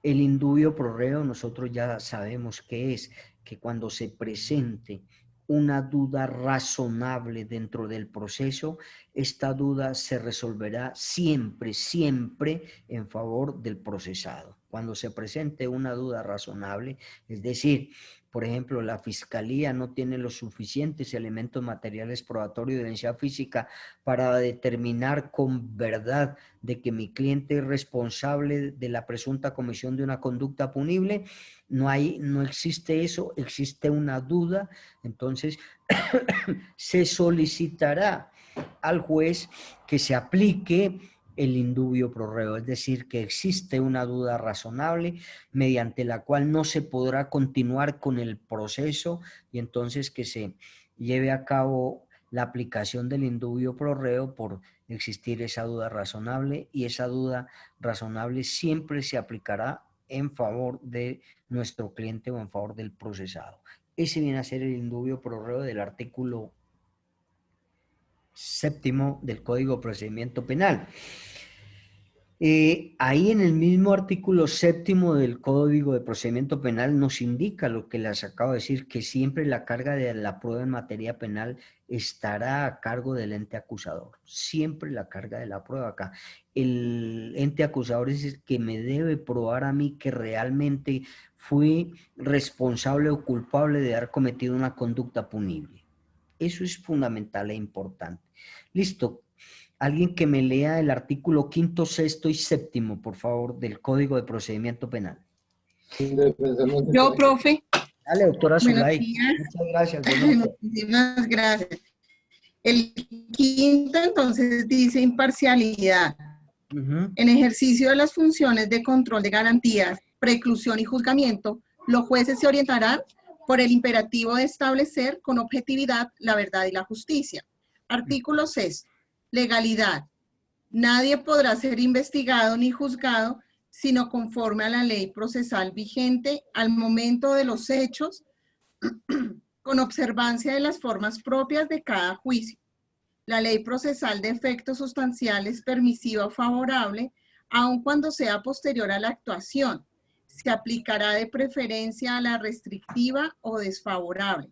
El indubio pro reo nosotros ya sabemos que es que cuando se presente una duda razonable dentro del proceso, esta duda se resolverá siempre, siempre en favor del procesado. Cuando se presente una duda razonable, es decir, por ejemplo, la Fiscalía no tiene los suficientes elementos materiales probatorios de evidencia física para determinar con verdad de que mi cliente es responsable de la presunta comisión de una conducta punible, no existe eso, existe una duda, entonces se solicitará al juez que se aplique el indubio pro reo, es decir, que existe una duda razonable mediante la cual no se podrá continuar con el proceso y entonces que se lleve a cabo la aplicación del indubio pro reo por existir esa duda razonable, y esa duda razonable siempre se aplicará en favor de nuestro cliente o en favor del procesado. Ese viene a ser el indubio pro reo del artículo 7º del Código de Procedimiento Penal. Ahí en el mismo artículo 7º del Código de Procedimiento Penal nos indica lo que les acabo de decir, que siempre la carga de la prueba en materia penal estará a cargo del ente acusador. Siempre la carga de la prueba acá. El ente acusador es el que me debe probar a mí que realmente fui responsable o culpable de haber cometido una conducta punible. Eso es fundamental e importante. Listo. Alguien que me lea el artículo 5º, 6º y 7º, por favor, del Código de Procedimiento Penal. Yo, profe. Dale, doctora Zulay. Buenos días. Muchas gracias. Buenos Muchísimas gracias. El 5º, entonces, dice imparcialidad. En ejercicio de las funciones de control de garantías, preclusión y juzgamiento, los jueces se orientarán por el imperativo de establecer con objetividad la verdad y la justicia. Artículo 6. Legalidad. Nadie podrá ser investigado ni juzgado sino conforme a la ley procesal vigente al momento de los hechos, con observancia de las formas propias de cada juicio. La ley procesal de efectos sustanciales permisiva o favorable, aun cuando sea posterior a la actuación, se aplicará de preferencia a la restrictiva o desfavorable.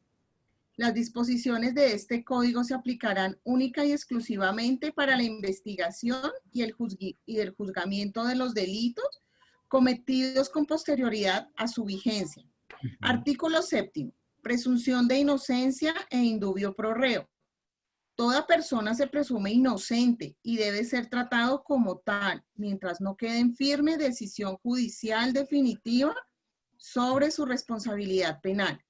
Las disposiciones de este código se aplicarán única y exclusivamente para la investigación y el juzgamiento de los delitos cometidos con posterioridad a su vigencia. Artículo 7º. Presunción de inocencia e indubio pro reo. Toda persona se presume inocente y debe ser tratado como tal, mientras no quede en firme decisión judicial definitiva sobre su responsabilidad penal.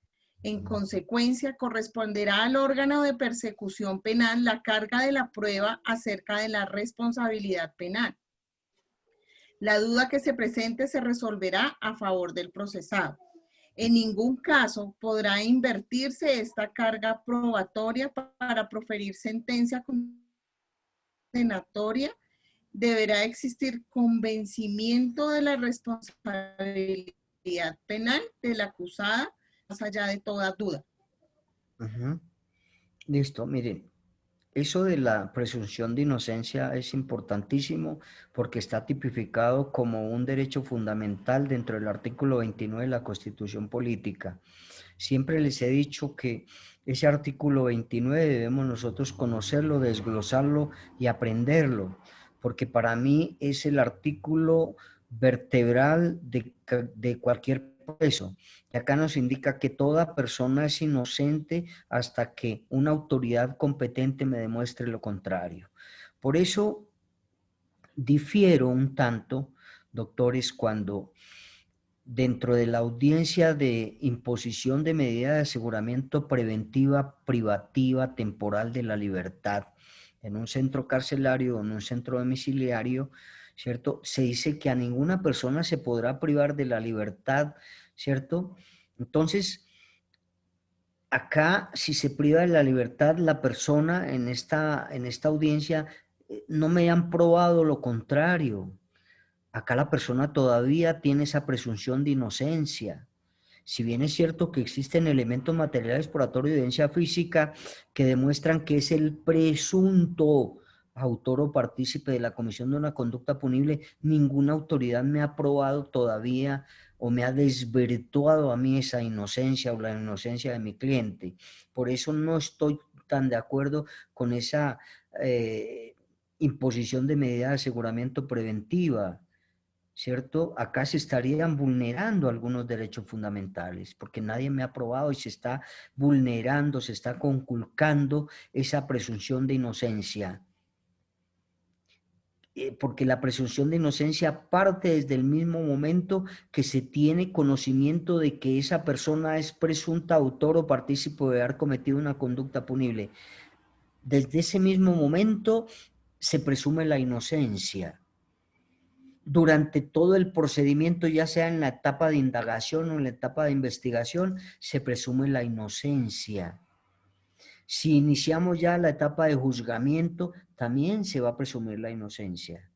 En consecuencia, corresponderá al órgano de persecución penal la carga de la prueba acerca de la responsabilidad penal. La duda que se presente se resolverá a favor del procesado. En ningún caso podrá invertirse esta carga probatoria para proferir sentencia condenatoria. Deberá existir convencimiento de la responsabilidad penal de la acusada, más allá de toda duda. Listo, miren, eso de la presunción de inocencia es importantísimo porque está tipificado como un derecho fundamental dentro del artículo 29 de la Constitución Política. Siempre les he dicho que ese artículo 29 debemos nosotros conocerlo, desglosarlo y aprenderlo, porque para mí es el artículo vertebral de cualquier proceso. Y acá nos indica que toda persona es inocente hasta que una autoridad competente me demuestre lo contrario. Por eso difiero un tanto, doctores, cuando dentro de la audiencia de imposición de medida de aseguramiento preventiva, privativa, temporal de la libertad, en un centro carcelario o en un centro domiciliario, ¿cierto? Se dice que a ninguna persona se podrá privar de la libertad, ¿cierto? Entonces, acá, si se priva de la libertad la persona en esta audiencia, no me han probado lo contrario. Acá la persona todavía tiene esa presunción de inocencia. Si bien es cierto que existen elementos materiales probatorios de evidencia física que demuestran que es el presunto autor o partícipe de la comisión de una conducta punible, ninguna autoridad me ha probado todavía o me ha desvirtuado a mí esa inocencia o la inocencia de mi cliente. Por eso no estoy tan de acuerdo con esa imposición de medida de aseguramiento preventiva, ¿cierto? Acá se estarían vulnerando algunos derechos fundamentales, porque nadie me ha aprobado y se está vulnerando, se está conculcando esa presunción de inocencia. Porque la presunción de inocencia parte desde el mismo momento que se tiene conocimiento de que esa persona es presunta autor o partícipe de haber cometido una conducta punible. Desde ese mismo momento se presume la inocencia. Durante todo el procedimiento, ya sea en la etapa de indagación o en la etapa de investigación, se presume la inocencia. Si iniciamos ya la etapa de juzgamiento, también se va a presumir la inocencia.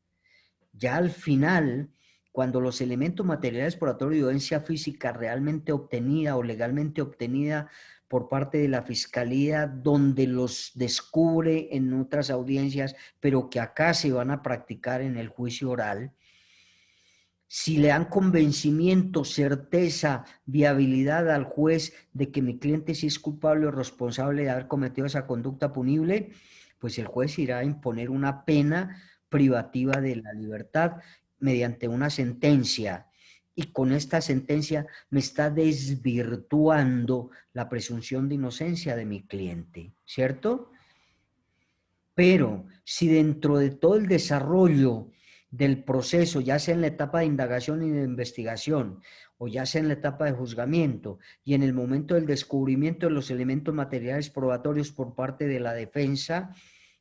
Ya al final, cuando los elementos materiales probatorios de evidencia física realmente obtenida o legalmente obtenida por parte de la Fiscalía, donde los descubre en otras audiencias, pero que acá se van a practicar en el juicio oral, si le dan convencimiento, certeza, viabilidad al juez de que mi cliente sí es culpable o responsable de haber cometido esa conducta punible, pues el juez irá a imponer una pena privativa de la libertad mediante una sentencia. Y con esta sentencia me está desvirtuando la presunción de inocencia de mi cliente, ¿cierto? Pero si dentro de todo el desarrollo del proceso, ya sea en la etapa de indagación y de investigación, o ya sea en la etapa de juzgamiento, y en el momento del descubrimiento de los elementos materiales probatorios por parte de la defensa,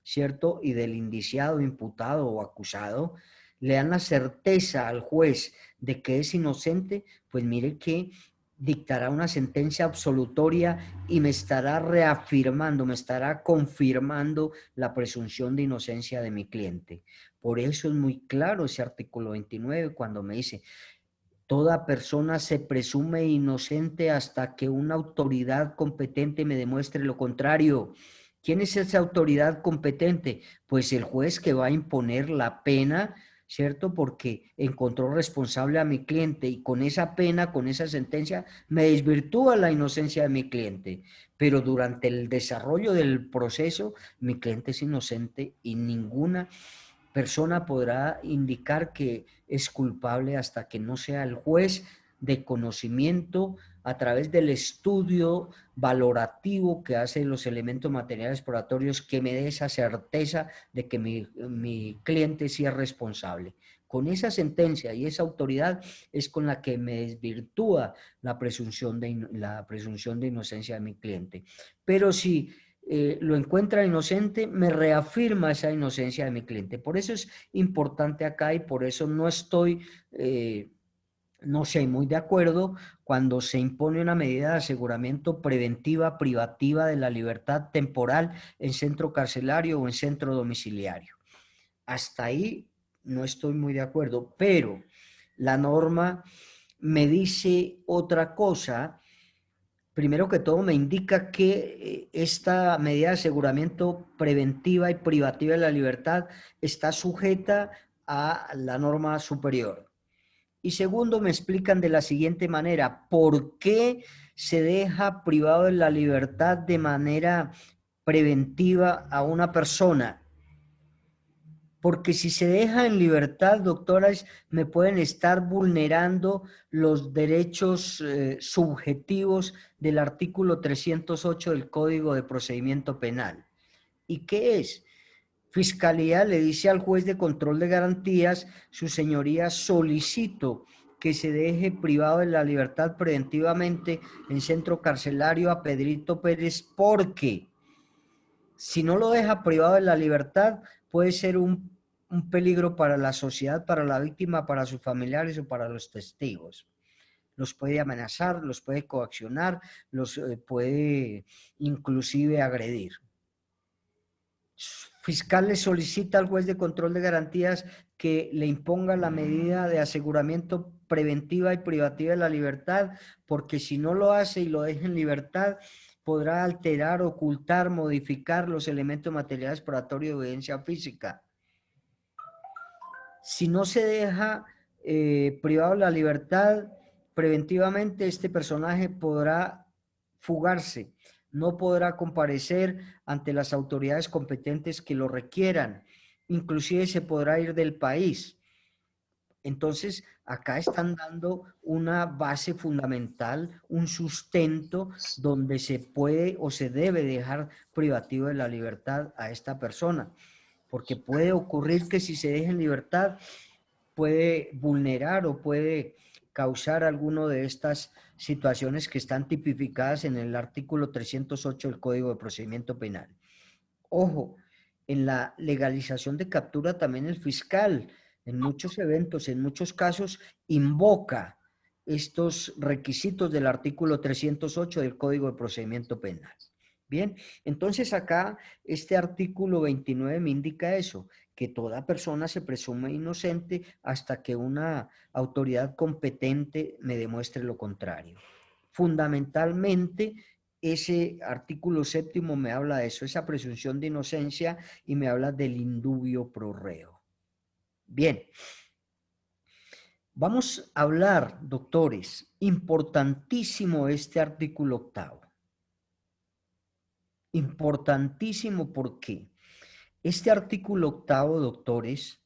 ¿cierto? Y del indiciado, imputado o acusado, le dan la certeza al juez de que es inocente, pues mire que dictará una sentencia absolutoria y me estará reafirmando, me estará confirmando la presunción de inocencia de mi cliente. Por eso es muy claro ese artículo 29 cuando me dice, toda persona se presume inocente hasta que una autoridad competente me demuestre lo contrario. ¿Quién es esa autoridad competente? Pues el juez que va a imponer la pena, ¿cierto? Porque encontró responsable a mi cliente y con esa pena, con esa sentencia, me desvirtúa la inocencia de mi cliente. Pero durante el desarrollo del proceso, mi cliente es inocente y ninguna persona podrá indicar que es culpable hasta que no sea el juez de conocimiento a través del estudio valorativo que hace los elementos materiales probatorios que me dé esa certeza de que mi cliente sí es responsable. Con esa sentencia y esa autoridad es con la que me desvirtúa la presunción de inocencia de mi cliente. Pero si lo encuentra inocente, me reafirma esa inocencia de mi cliente. Por eso es importante acá y por eso no estoy, no sé, muy de acuerdo cuando se impone una medida de aseguramiento preventiva, privativa de la libertad temporal en centro carcelario o en centro domiciliario. Hasta ahí no estoy muy de acuerdo, pero la norma me dice otra cosa. Primero que todo me indica que esta medida de aseguramiento preventiva y privativa de la libertad está sujeta a la norma superior. Y segundo, me explican de la siguiente manera, ¿por qué se deja privado de la libertad de manera preventiva a una persona? Porque si se deja en libertad, doctoras, me pueden estar vulnerando los derechos subjetivos del artículo 308 del Código de Procedimiento Penal. ¿Y qué es? Fiscalía le dice al juez de control de garantías, su señoría, solicito que se deje privado de la libertad preventivamente en centro carcelario a Pedrito Pérez porque si no lo deja privado de la libertad puede ser un peligro para la sociedad, para la víctima, para sus familiares o para los testigos. Los puede amenazar, los puede coaccionar, los puede inclusive agredir. Fiscal le solicita al juez de control de garantías que le imponga la medida de aseguramiento preventiva y privativa de la libertad, porque si no lo hace y lo deja en libertad, podrá alterar, ocultar, modificar los elementos materiales probatorios de evidencia física. Si no se deja privado de la libertad, preventivamente este personaje podrá fugarse, no podrá comparecer ante las autoridades competentes que lo requieran, inclusive se podrá ir del país. Entonces, acá están dando una base fundamental, un sustento donde se puede o se debe dejar privativo de la libertad a esta persona, porque puede ocurrir que si se deja en libertad puede vulnerar o puede causar alguna de estas situaciones que están tipificadas en el artículo 308 del Código de Procedimiento Penal. Ojo, en la legalización de captura también el fiscal, en muchos eventos, en muchos casos, invoca estos requisitos del artículo 308 del Código de Procedimiento Penal. Bien, entonces acá este artículo 29 me indica eso, que toda persona se presume inocente hasta que una autoridad competente me demuestre lo contrario. Fundamentalmente, ese artículo 7 me habla de eso, esa presunción de inocencia, y me habla del indubio pro reo. Bien, vamos a hablar, doctores, importantísimo este artículo 8. Importantísimo porque este artículo 8, doctores,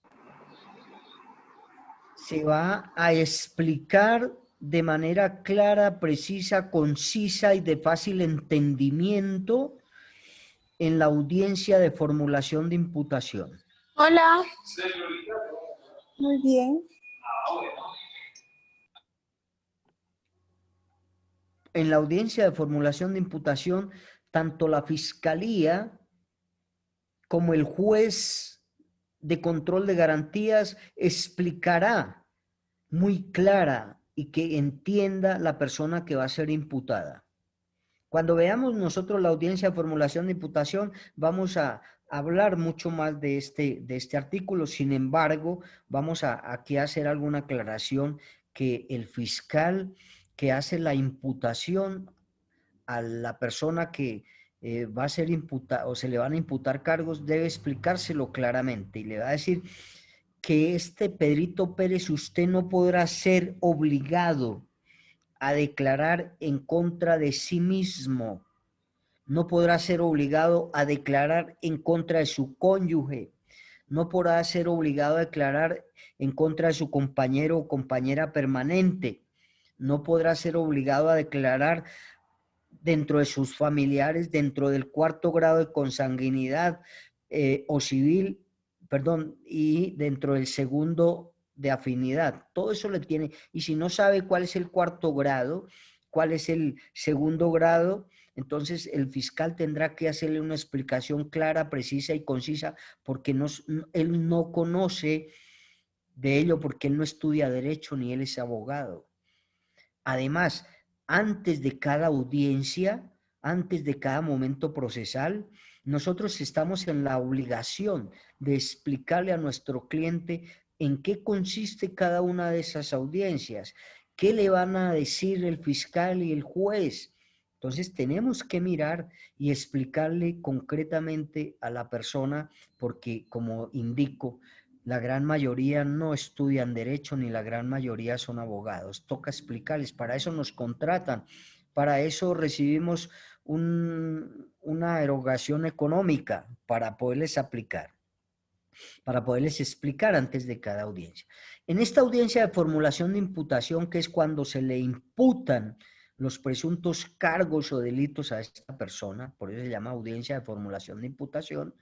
se va a explicar de manera clara, precisa, concisa y de fácil entendimiento en la audiencia de formulación de imputación. Hola. Muy bien. En la audiencia de formulación de imputación, tanto la fiscalía como el juez de control de garantías explicará muy clara y que entienda la persona que va a ser imputada. Cuando veamos nosotros la audiencia de formulación de imputación, vamos a hablar mucho más de este artículo. Sin embargo, vamos aquí a hacer alguna aclaración, que el fiscal que hace la imputación a la persona que va a ser imputada o se le van a imputar cargos, debe explicárselo claramente y le va a decir que Pedrito Pérez, usted no podrá ser obligado a declarar en contra de sí mismo, no podrá ser obligado a declarar en contra de su cónyuge, no podrá ser obligado a declarar en contra de su compañero o compañera permanente, no podrá ser obligado a declarar dentro de sus familiares, dentro del 4º grado de consanguinidad o civil, perdón, y dentro del 2º de afinidad. Todo eso le tiene, y si no sabe cuál es el 4º grado, cuál es el 2º grado, entonces el fiscal tendrá que hacerle una explicación clara, precisa y concisa, porque él no conoce de ello, porque él no estudia derecho ni él es abogado. Además, antes de cada audiencia, antes de cada momento procesal, nosotros estamos en la obligación de explicarle a nuestro cliente en qué consiste cada una de esas audiencias, qué le van a decir el fiscal y el juez. Entonces tenemos que mirar y explicarle concretamente a la persona, porque como indico, la gran mayoría no estudian derecho ni la gran mayoría son abogados. Toca explicarles, para eso nos contratan, para eso recibimos una erogación económica para poderles aplicar, para poderles explicar antes de cada audiencia. En esta audiencia de formulación de imputación, que es cuando se le imputan los presuntos cargos o delitos a esta persona, por eso se llama audiencia de formulación de imputación,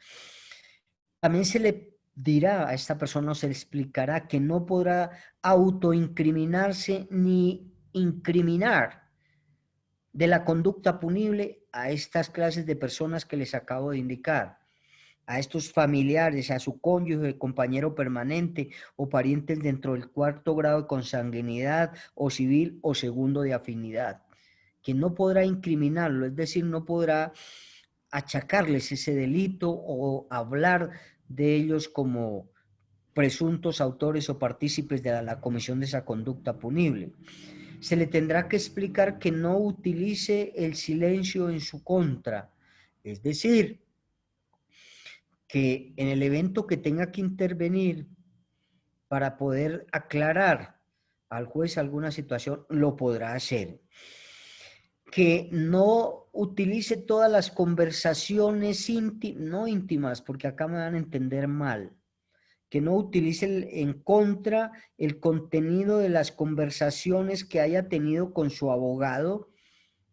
también se le dirá a esta persona o se le explicará que no podrá autoincriminarse ni incriminar de la conducta punible a estas clases de personas que les acabo de indicar, a estos familiares, a su cónyuge, compañero permanente o parientes dentro del 4º grado de consanguinidad o civil o 2º de afinidad, que no podrá incriminarlo, es decir, no podrá achacarles ese delito o hablar de ellos como presuntos autores o partícipes de la comisión de esa conducta punible. Se le tendrá que explicar que no utilice el silencio en su contra, es decir, que en el evento que tenga que intervenir para poder aclarar al juez alguna situación, lo podrá hacer. Que no utilice todas las conversaciones no íntimas, porque acá me van a entender mal. Que no utilice en contra el contenido de las conversaciones que haya tenido con su abogado,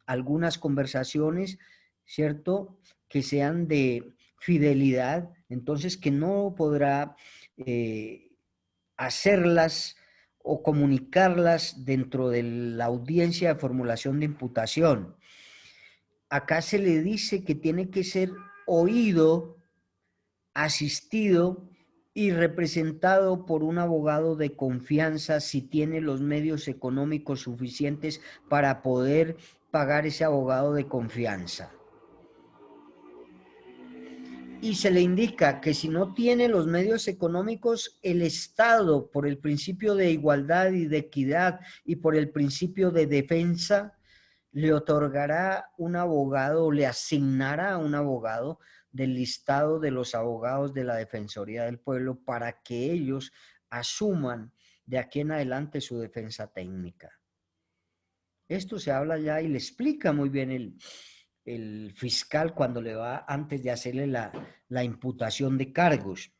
algunas conversaciones, ¿cierto?, que sean de fidelidad, entonces que no podrá hacerlas o comunicarlas dentro de la audiencia de formulación de imputación. Acá se le dice que tiene que ser oído, asistido y representado por un abogado de confianza si tiene los medios económicos suficientes para poder pagar ese abogado de confianza. Y se le indica que si no tiene los medios económicos, el Estado, por el principio de igualdad y de equidad y por el principio de defensa, le otorgará un abogado o le asignará un abogado del listado de los abogados de la Defensoría del Pueblo para que ellos asuman de aquí en adelante su defensa técnica. Esto se habla ya y le explica muy bien el fiscal cuando le va antes de hacerle la imputación de cargos.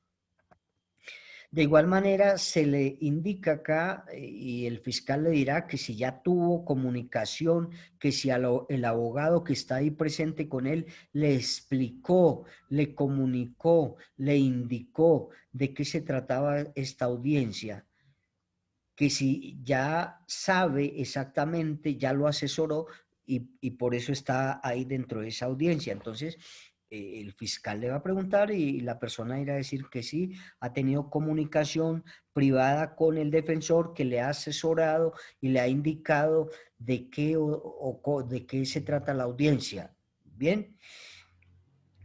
De igual manera se le indica acá y el fiscal le dirá que si ya tuvo comunicación, que si el abogado que está ahí presente con él le explicó, le comunicó, le indicó de qué se trataba esta audiencia, que si ya sabe exactamente, ya lo asesoró y por eso está ahí dentro de esa audiencia. Entonces, el fiscal le va a preguntar y la persona irá a decir que sí, ha tenido comunicación privada con el defensor que le ha asesorado y le ha indicado de qué de qué se trata la audiencia. Bien,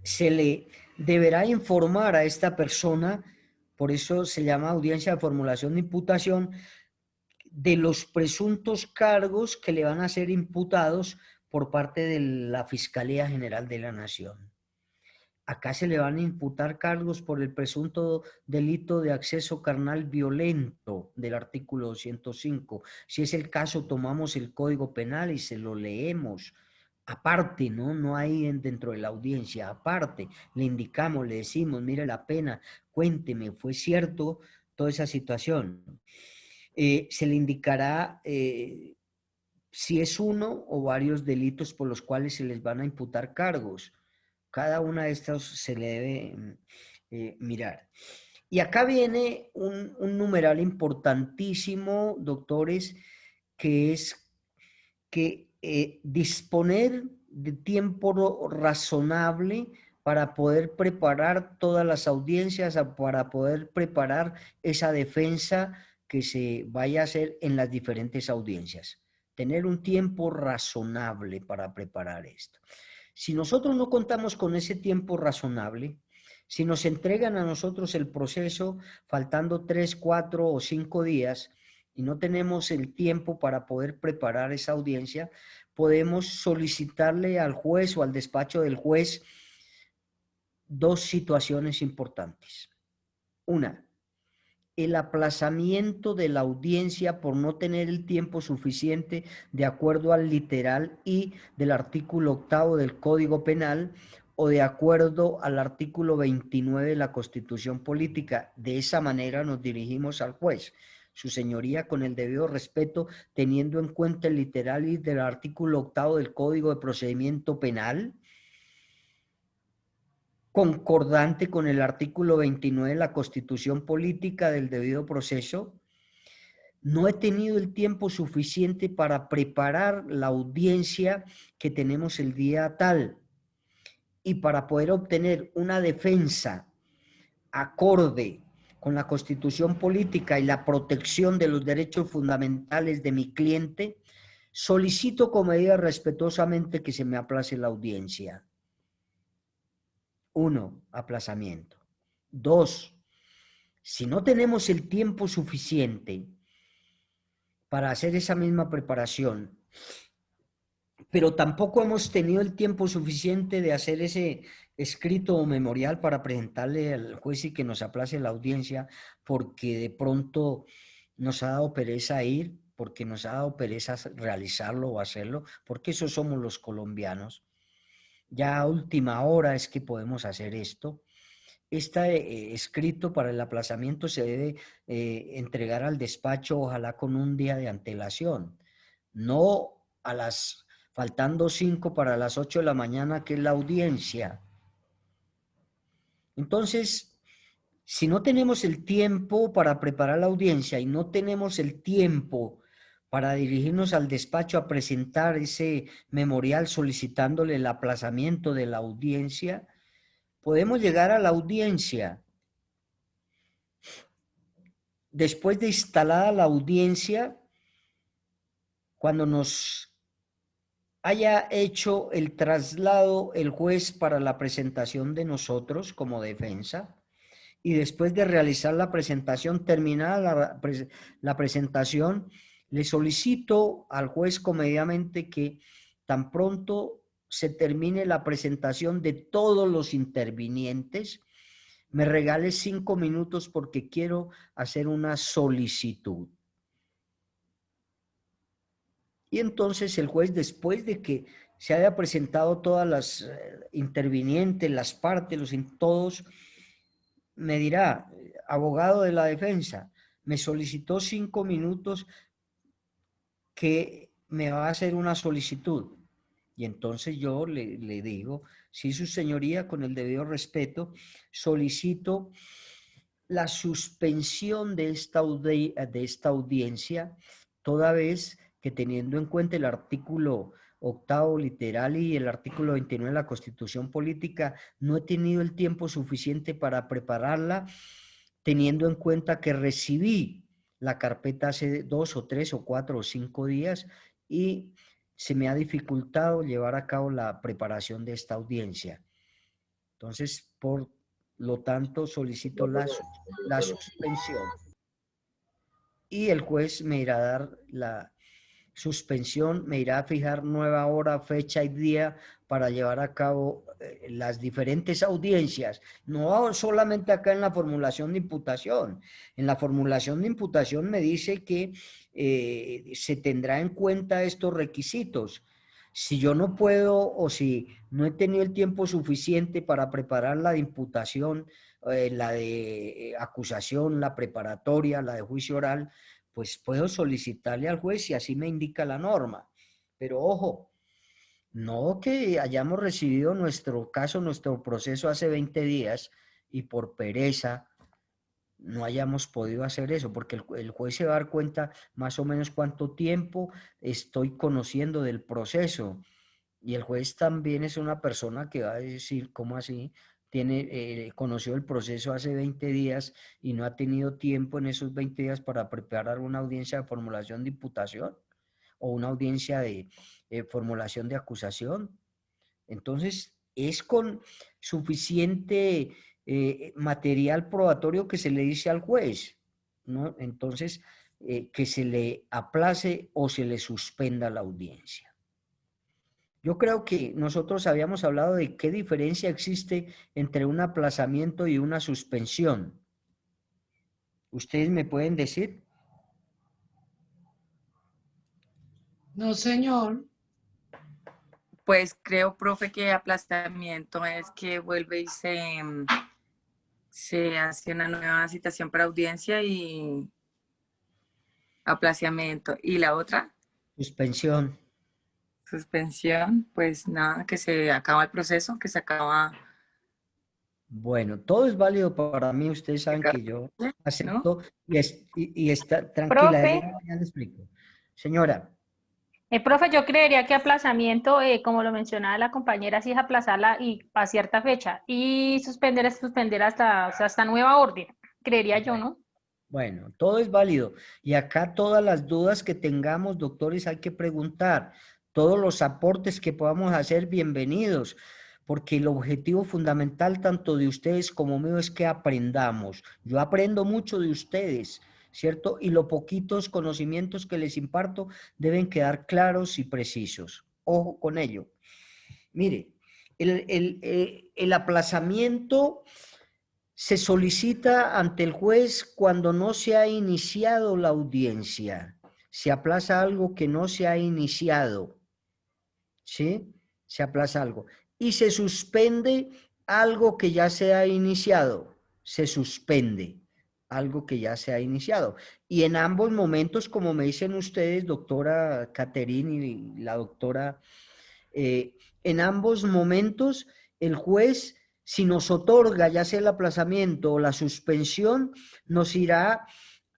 se le deberá informar a esta persona, por eso se llama audiencia de formulación de imputación, de los presuntos cargos que le van a ser imputados por parte de la Fiscalía General de la Nación. Acá se le van a imputar cargos por el presunto delito de acceso carnal violento del artículo 205. Si es el caso, tomamos el Código Penal y se lo leemos. Aparte, no hay dentro de la audiencia, aparte, le indicamos, le decimos, mire la pena, cuénteme, ¿fue cierto toda esa situación? Se le indicará si es uno o varios delitos por los cuales se les van a imputar cargos. Cada una de estas se le debe mirar. Y acá viene un numeral importantísimo, doctores, que es que disponer de tiempo razonable para poder preparar todas las audiencias, para poder preparar esa defensa que se vaya a hacer en las diferentes audiencias. Tener un tiempo razonable para preparar esto. Si nosotros no contamos con ese tiempo razonable, si nos entregan a nosotros el proceso faltando 3, 4 o 5 días y no tenemos el tiempo para poder preparar esa audiencia, podemos solicitarle al juez o al despacho del juez dos situaciones importantes. Una, el aplazamiento de la audiencia por no tener el tiempo suficiente de acuerdo al literal I del artículo 8 del Código Penal o de acuerdo al artículo 29 de la Constitución Política. De esa manera nos dirigimos al juez. Su señoría, con el debido respeto, teniendo en cuenta el literal I del artículo 8 del Código de Procedimiento Penal, concordante con el artículo 29 de la Constitución Política del debido proceso, no he tenido el tiempo suficiente para preparar la audiencia que tenemos el día tal y para poder obtener una defensa acorde con la Constitución Política y la protección de los derechos fundamentales de mi cliente, solicito con medida respetuosamente que se me aplace la audiencia. 1, aplazamiento. 2, si no tenemos el tiempo suficiente para hacer esa misma preparación, pero tampoco hemos tenido el tiempo suficiente de hacer ese escrito o memorial para presentarle al juez y que nos aplace la audiencia, porque de pronto nos ha dado pereza ir, porque nos ha dado pereza realizarlo o hacerlo, porque eso somos los colombianos. Ya a última hora es que podemos hacer esto. Este escrito para el aplazamiento se debe entregar al despacho, ojalá con un día de antelación, no faltando 5 para las 8 de la mañana, que es la audiencia. Entonces, si no tenemos el tiempo para preparar la audiencia y no tenemos el tiempo para dirigirnos al despacho a presentar ese memorial solicitándole el aplazamiento de la audiencia, podemos llegar a la audiencia. Después de instalada la audiencia, cuando nos haya hecho el traslado el juez para la presentación de nosotros como defensa, y después de realizar la presentación, terminada la presentación, le solicito al juez comedidamente que tan pronto se termine la presentación de todos los intervinientes, me regale 5 minutos porque quiero hacer una solicitud. Y entonces el juez, después de que se haya presentado todas las intervinientes, las partes, todos, me dirá, abogado de la defensa, me solicitó 5 minutos que me va a hacer una solicitud. Y entonces yo le digo, sí, su señoría, con el debido respeto, solicito la suspensión de esta audiencia, toda vez que, teniendo en cuenta el artículo 8º literal y el artículo 29 de la Constitución Política, no he tenido el tiempo suficiente para prepararla, teniendo en cuenta que recibí la carpeta hace 2 o 3 o 4 o 5 días y se me ha dificultado llevar a cabo la preparación de esta audiencia. Entonces, por lo tanto, solicito la suspensión. Y el juez me irá a dar la suspensión, me irá a fijar nueva hora, fecha y día para llevar a cabo las diferentes audiencias, no solamente acá en la formulación de imputación. En la formulación de imputación me dice que se tendrá en cuenta estos requisitos. Si yo no puedo o si no he tenido el tiempo suficiente para preparar la de imputación, la de acusación, la preparatoria, la de juicio oral, pues puedo solicitarle al juez si así me indica la norma. Pero ojo, no que hayamos recibido nuestro caso, nuestro proceso hace 20 días y por pereza no hayamos podido hacer eso, porque el juez se va a dar cuenta más o menos cuánto tiempo estoy conociendo del proceso. Y el juez también es una persona que va a decir, ¿cómo así? Conoció el proceso hace 20 días y no ha tenido tiempo en esos 20 días para preparar una audiencia de formulación de imputación o una audiencia de formulación de acusación. Entonces, es con suficiente material probatorio que se le dice al juez, ¿no? Entonces, que se le aplace o se le suspenda la audiencia. Yo creo que nosotros habíamos hablado de qué diferencia existe entre un aplazamiento y una suspensión. ¿Ustedes me pueden decir? No, señor. Pues creo, profe, que aplazamiento es que vuelve y se hace una nueva citación para audiencia y aplazamiento. ¿Y la otra? Suspensión. Suspensión, pues nada, que se acaba el proceso, que se acaba. Bueno, todo es válido para mí. Ustedes saben que yo acepto, ¿no? y está tranquila. Profe. Ya le explico. Señora. Profe, yo creería que aplazamiento, como lo mencionaba la compañera, sí es aplazarla y a cierta fecha. Y suspender es suspender hasta nueva orden, creería yo, ¿no? Bueno, todo es válido. Y acá todas las dudas que tengamos, doctores, hay que preguntar. Todos los aportes que podamos hacer, bienvenidos. Porque el objetivo fundamental tanto de ustedes como mío es que aprendamos. Yo aprendo mucho de ustedes, ¿cierto? Y los poquitos conocimientos que les imparto deben quedar claros y precisos. Ojo con ello. Mire, el aplazamiento Se solicita ante el juez cuando no se ha iniciado la audiencia. Se aplaza algo que no se ha iniciado. ¿Sí? Se aplaza algo. Y se suspende algo que ya se ha iniciado. Se suspende algo que ya se ha iniciado. Y en ambos momentos, como me dicen ustedes, doctora Caterine y la doctora, en ambos momentos el juez, si nos otorga ya sea el aplazamiento o la suspensión, nos irá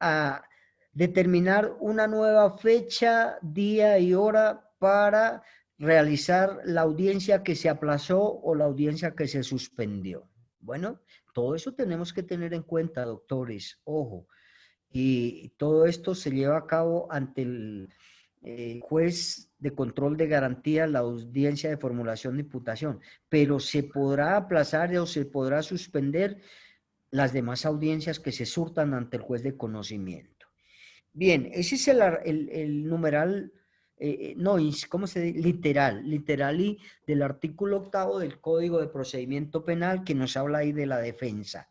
a determinar una nueva fecha, día y hora para realizar la audiencia que se aplazó o la audiencia que se suspendió. Bueno, todo eso tenemos que tener en cuenta, doctores, ojo. Y todo esto se lleva a cabo ante el juez de control de garantía, la audiencia de formulación de imputación, pero se podrá aplazar o se podrá suspender las demás audiencias que se surtan ante el juez de conocimiento. Bien, ese es el numeral, no, ¿cómo se dice? Literal del artículo 8º del Código de Procedimiento Penal que nos habla ahí de la defensa.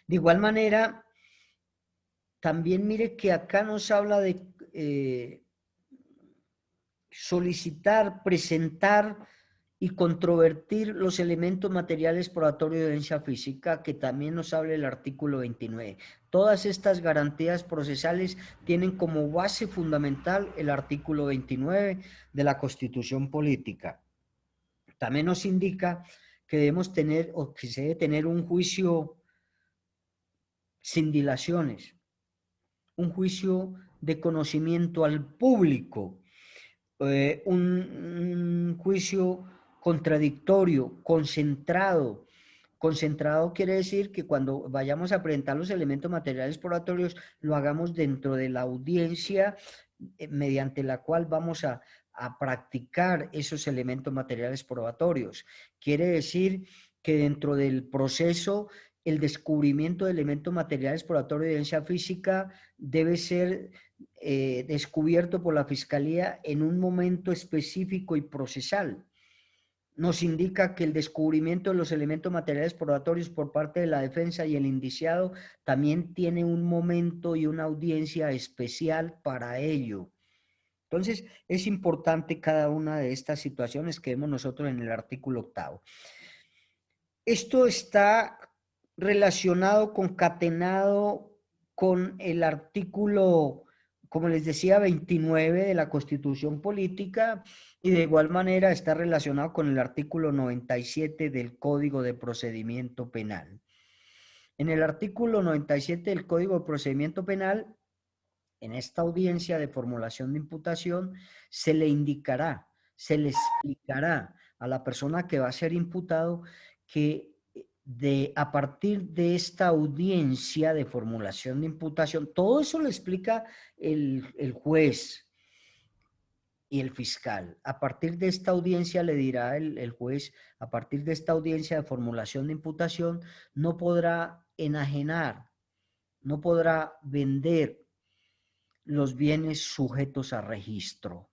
De igual manera, también mire que acá nos habla de solicitar, presentar y controvertir los elementos materiales probatorios de evidencia física, que también nos habla el artículo 29. Todas estas garantías procesales tienen como base fundamental el artículo 29 de la Constitución Política. También nos indica que debemos tener, o que se debe tener un juicio sin dilaciones, un juicio de conocimiento al público, un juicio contradictorio, concentrado. Concentrado quiere decir que cuando vayamos a presentar los elementos materiales probatorios, lo hagamos dentro de la audiencia mediante la cual vamos a practicar esos elementos materiales probatorios. Quiere decir que dentro del proceso el descubrimiento de elementos materiales probatorios de evidencia física debe ser descubierto por la Fiscalía en un momento específico y procesal. Nos indica que el descubrimiento de los elementos materiales probatorios por parte de la defensa y el indiciado también tiene un momento y una audiencia especial para ello. Entonces, es importante cada una de estas situaciones que vemos nosotros en el artículo 8º. Esto está relacionado, concatenado con el artículo, como les decía, 29 de la Constitución Política, y de igual manera está relacionado con el artículo 97 del Código de Procedimiento Penal. En el artículo 97 del Código de Procedimiento Penal, en esta audiencia de formulación de imputación, se le indicará, se le explicará a la persona que va a ser imputado que a partir de esta audiencia de formulación de imputación, todo eso lo explica el juez y el fiscal. A partir de esta audiencia le dirá el juez, a partir de esta audiencia de formulación de imputación, no podrá enajenar, no podrá vender los bienes sujetos a registro.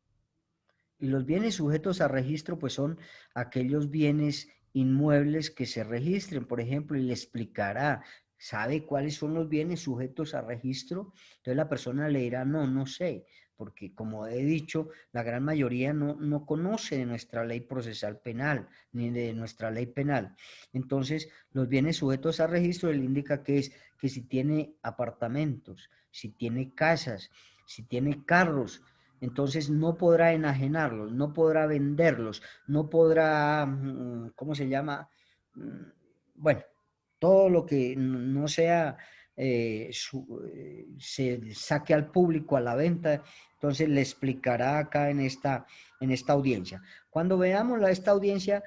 Y los bienes sujetos a registro pues son aquellos bienes inmuebles que se registren, por ejemplo, y le explicará, ¿sabe cuáles son los bienes sujetos a registro? Entonces la persona le dirá, no sé, porque como he dicho, la gran mayoría no conoce de nuestra ley procesal penal, ni de nuestra ley penal. Entonces, los bienes sujetos a registro le indica que si tiene apartamentos, si tiene casas, si tiene carros, entonces no podrá enajenarlos, no podrá venderlos, no podrá, ¿cómo se llama? Bueno, todo lo que no sea, se saque al público a la venta, entonces le explicará acá en esta audiencia. Cuando veamos esta audiencia,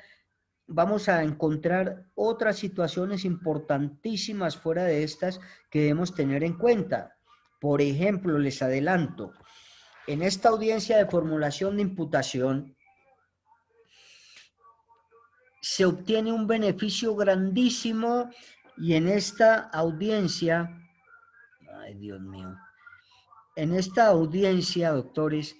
vamos a encontrar otras situaciones importantísimas fuera de estas que debemos tener en cuenta. Por ejemplo, les adelanto, en esta audiencia de formulación de imputación se obtiene un beneficio grandísimo y en esta audiencia, ay Dios mío, en esta audiencia, doctores,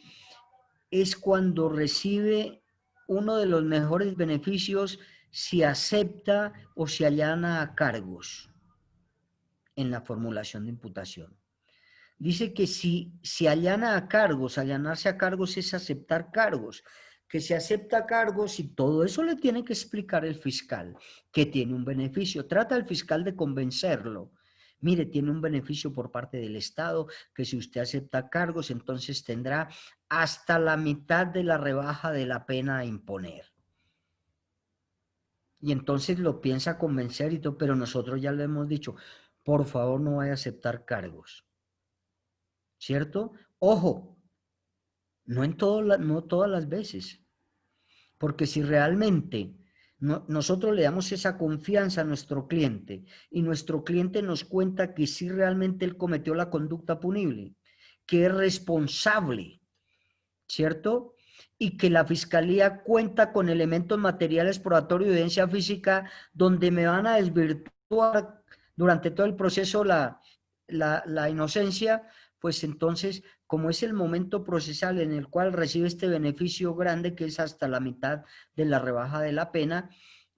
es cuando recibe uno de los mejores beneficios si acepta o si allana a cargos en la formulación de imputación. Dice que si allana a cargos, allanarse a cargos es aceptar cargos, que se acepta cargos y todo eso le tiene que explicar el fiscal, que tiene un beneficio. Trata el fiscal de convencerlo. Mire, tiene un beneficio por parte del Estado, que si usted acepta cargos, entonces tendrá hasta la mitad de la rebaja de la pena a imponer. Y entonces lo piensa convencer y todo, pero nosotros ya le hemos dicho, por favor no vaya a aceptar cargos. ¿Cierto? Ojo, no todas las veces, porque si realmente nosotros le damos esa confianza a nuestro cliente y nuestro cliente nos cuenta que sí realmente él cometió la conducta punible, que es responsable, ¿cierto? Y que la fiscalía cuenta con elementos materiales probatorios de evidencia física donde me van a desvirtuar durante todo el proceso la inocencia, pues entonces, como es el momento procesal en el cual recibe este beneficio grande, que es hasta la mitad de la rebaja de la pena,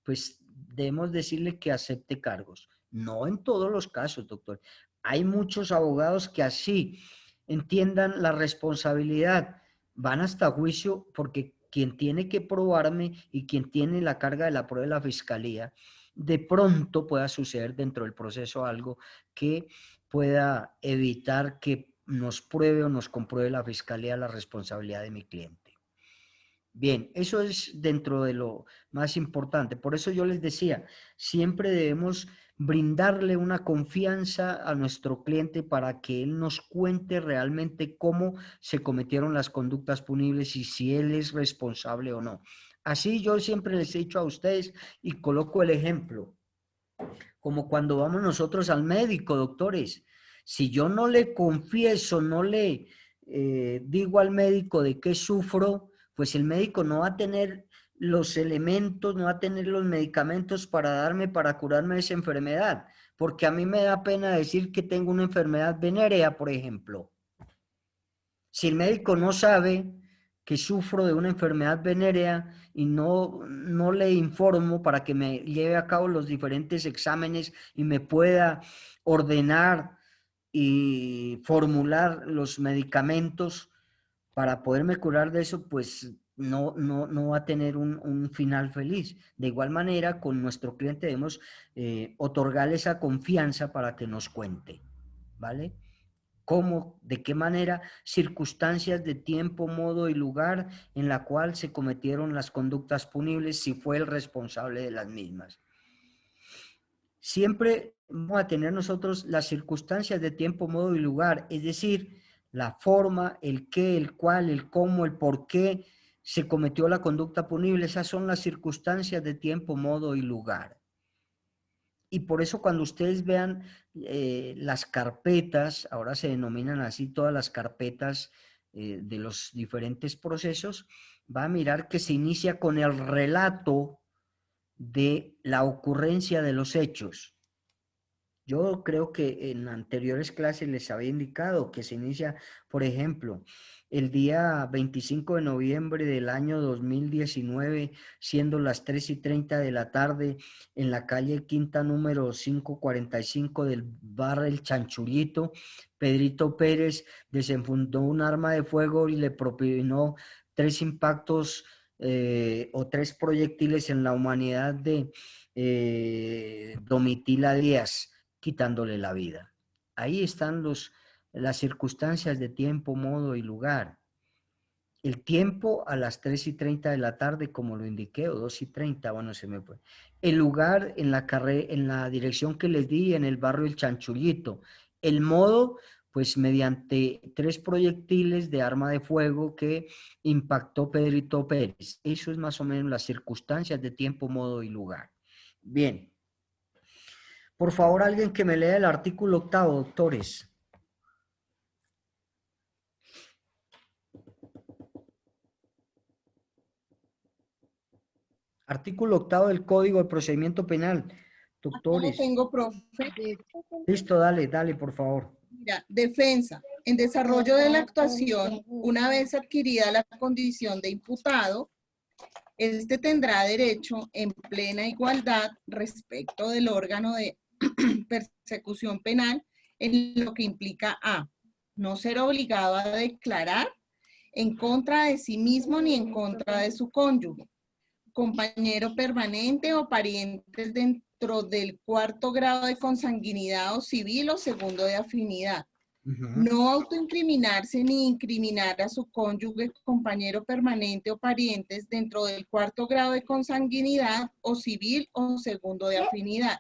pues debemos decirle que acepte cargos. No en todos los casos, doctor. Hay muchos abogados que así entiendan la responsabilidad, van hasta juicio porque quien tiene que probarme y quien tiene la carga de la prueba de la fiscalía, de pronto pueda suceder dentro del proceso algo que pueda evitar que nos pruebe o nos compruebe la fiscalía la responsabilidad de mi cliente. Bien, eso es dentro de lo más importante. Por eso yo les decía, siempre debemos brindarle una confianza a nuestro cliente para que él nos cuente realmente cómo se cometieron las conductas punibles y si él es responsable o no. Así yo siempre les he dicho a ustedes y coloco el ejemplo, como cuando vamos nosotros al médico, doctores. Si yo no le confieso, no le digo al médico de qué sufro, pues el médico no va a tener los elementos, no va a tener los medicamentos para darme, para curarme de esa enfermedad. Porque a mí me da pena decir que tengo una enfermedad venérea, por ejemplo. Si el médico no sabe que sufro de una enfermedad venérea y no le informo para que me lleve a cabo los diferentes exámenes y me pueda ordenar y formular los medicamentos para poderme curar de eso, pues no va a tener un final feliz. De igual manera, con nuestro cliente debemos otorgarle esa confianza para que nos cuente, ¿vale? ¿Cómo? ¿De qué manera? Circunstancias de tiempo, modo y lugar en la cual se cometieron las conductas punibles, si fue el responsable de las mismas. Siempre vamos a tener nosotros las circunstancias de tiempo, modo y lugar, es decir, la forma, el qué, el cuál, el cómo, el por qué se cometió la conducta punible. Esas son las circunstancias de tiempo, modo y lugar. Y por eso cuando ustedes vean las carpetas, ahora se denominan así todas las carpetas de los diferentes procesos, va a mirar que se inicia con el relato de la ocurrencia de los hechos. Yo creo que en anteriores clases les había indicado que se inicia, por ejemplo, el día 25 de noviembre del año 2019, siendo las 3:30 de la tarde, en la calle Quinta número 545 del barrio El Chanchurito, Pedrito Pérez desenfundó un arma de fuego y le propinó 3 impactos o 3 proyectiles en la humanidad de Domitila Díaz, quitándole la vida. Ahí están las circunstancias de tiempo, modo y lugar. El tiempo a las 3:30 de la tarde, como lo indiqué, o 2:30, bueno, se me fue. El lugar en la dirección que les di, en el barrio El Chanchullito. El modo, pues mediante 3 proyectiles de arma de fuego que impactó Pedrito Pérez. Eso es más o menos las circunstancias de tiempo, modo y lugar. Bien. Por favor, alguien que me lea el artículo 8º, doctores. Artículo 8º del Código de Procedimiento Penal. Doctores. Acá lo tengo, profe. Listo, dale, por favor. Mira, defensa. En desarrollo de la actuación, una vez adquirida la condición de imputado, Este tendrá derecho en plena igualdad respecto del órgano de persecución penal en lo que implica a no ser obligado a declarar en contra de sí mismo ni en contra de su cónyuge, compañero permanente o parientes dentro del cuarto grado de consanguinidad o civil o segundo de afinidad. No autoincriminarse ni incriminar a su cónyuge, compañero permanente o parientes dentro del cuarto grado de consanguinidad o civil o segundo de afinidad.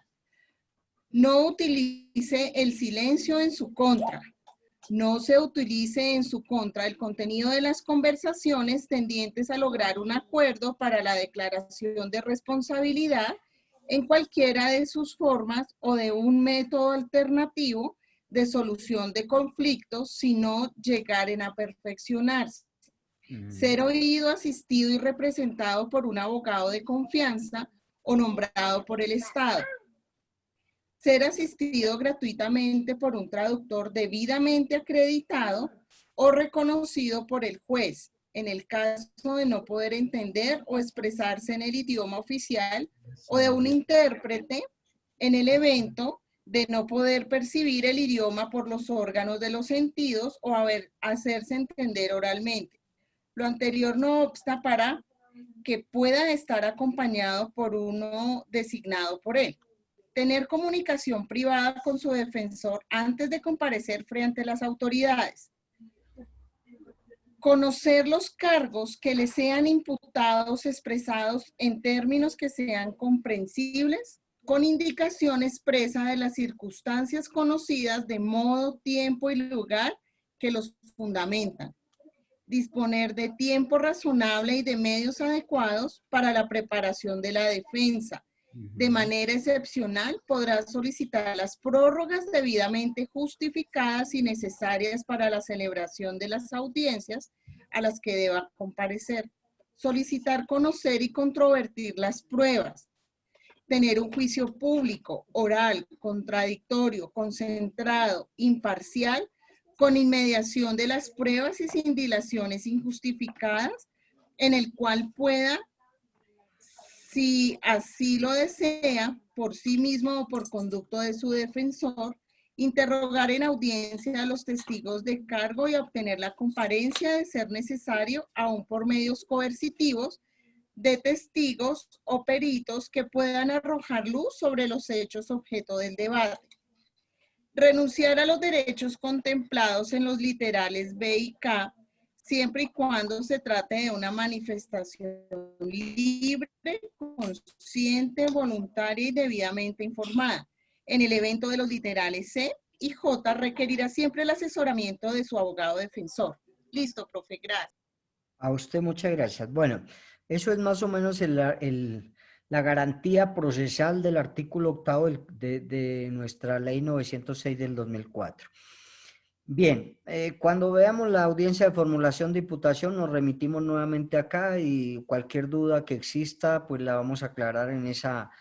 No utilice el silencio en su contra. No se utilice en su contra el contenido de las conversaciones tendientes a lograr un acuerdo para la declaración de responsabilidad en cualquiera de sus formas o de un método alternativo de solución de conflictos, sino llegaren a perfeccionarse. Ser oído, asistido y representado por un abogado de confianza o nombrado por el Estado. Ser asistido gratuitamente por un traductor debidamente acreditado o reconocido por el juez, en el caso de no poder entender o expresarse en el idioma oficial, o de un intérprete en el evento de no poder percibir el idioma por los órganos de los sentidos o hacerse entender oralmente. Lo anterior no obsta para que pueda estar acompañado por uno designado por él. Tener comunicación privada con su defensor antes de comparecer frente a las autoridades. Conocer los cargos que le sean imputados expresados en términos que sean comprensibles, con indicación expresa de las circunstancias conocidas de modo, tiempo y lugar que los fundamentan. Disponer de tiempo razonable y de medios adecuados para la preparación de la defensa. De manera excepcional, podrá solicitar las prórrogas debidamente justificadas y necesarias para la celebración de las audiencias a las que deba comparecer. Solicitar conocer y controvertir las pruebas. Tener un juicio público, oral, contradictorio, concentrado, imparcial, con inmediación de las pruebas y sin dilaciones injustificadas, en el cual pueda, si así lo desea, por sí mismo o por conducto de su defensor, interrogar en audiencia a los testigos de cargo y obtener la comparencia de ser necesario, aún por medios coercitivos, de testigos o peritos que puedan arrojar luz sobre los hechos objeto del debate. Renunciar a los derechos contemplados en los literales B y K, siempre y cuando se trate de una manifestación libre, consciente, voluntaria y debidamente informada. En el evento de los literales C y J requerirá siempre el asesoramiento de su abogado defensor. Listo, profe, gracias. A usted muchas gracias. Bueno, eso es más o menos la garantía procesal del artículo 8 de nuestra ley 906 del 2004. Bien, cuando veamos la audiencia de formulación de imputación nos remitimos nuevamente acá y cualquier duda que exista pues la vamos a aclarar en esa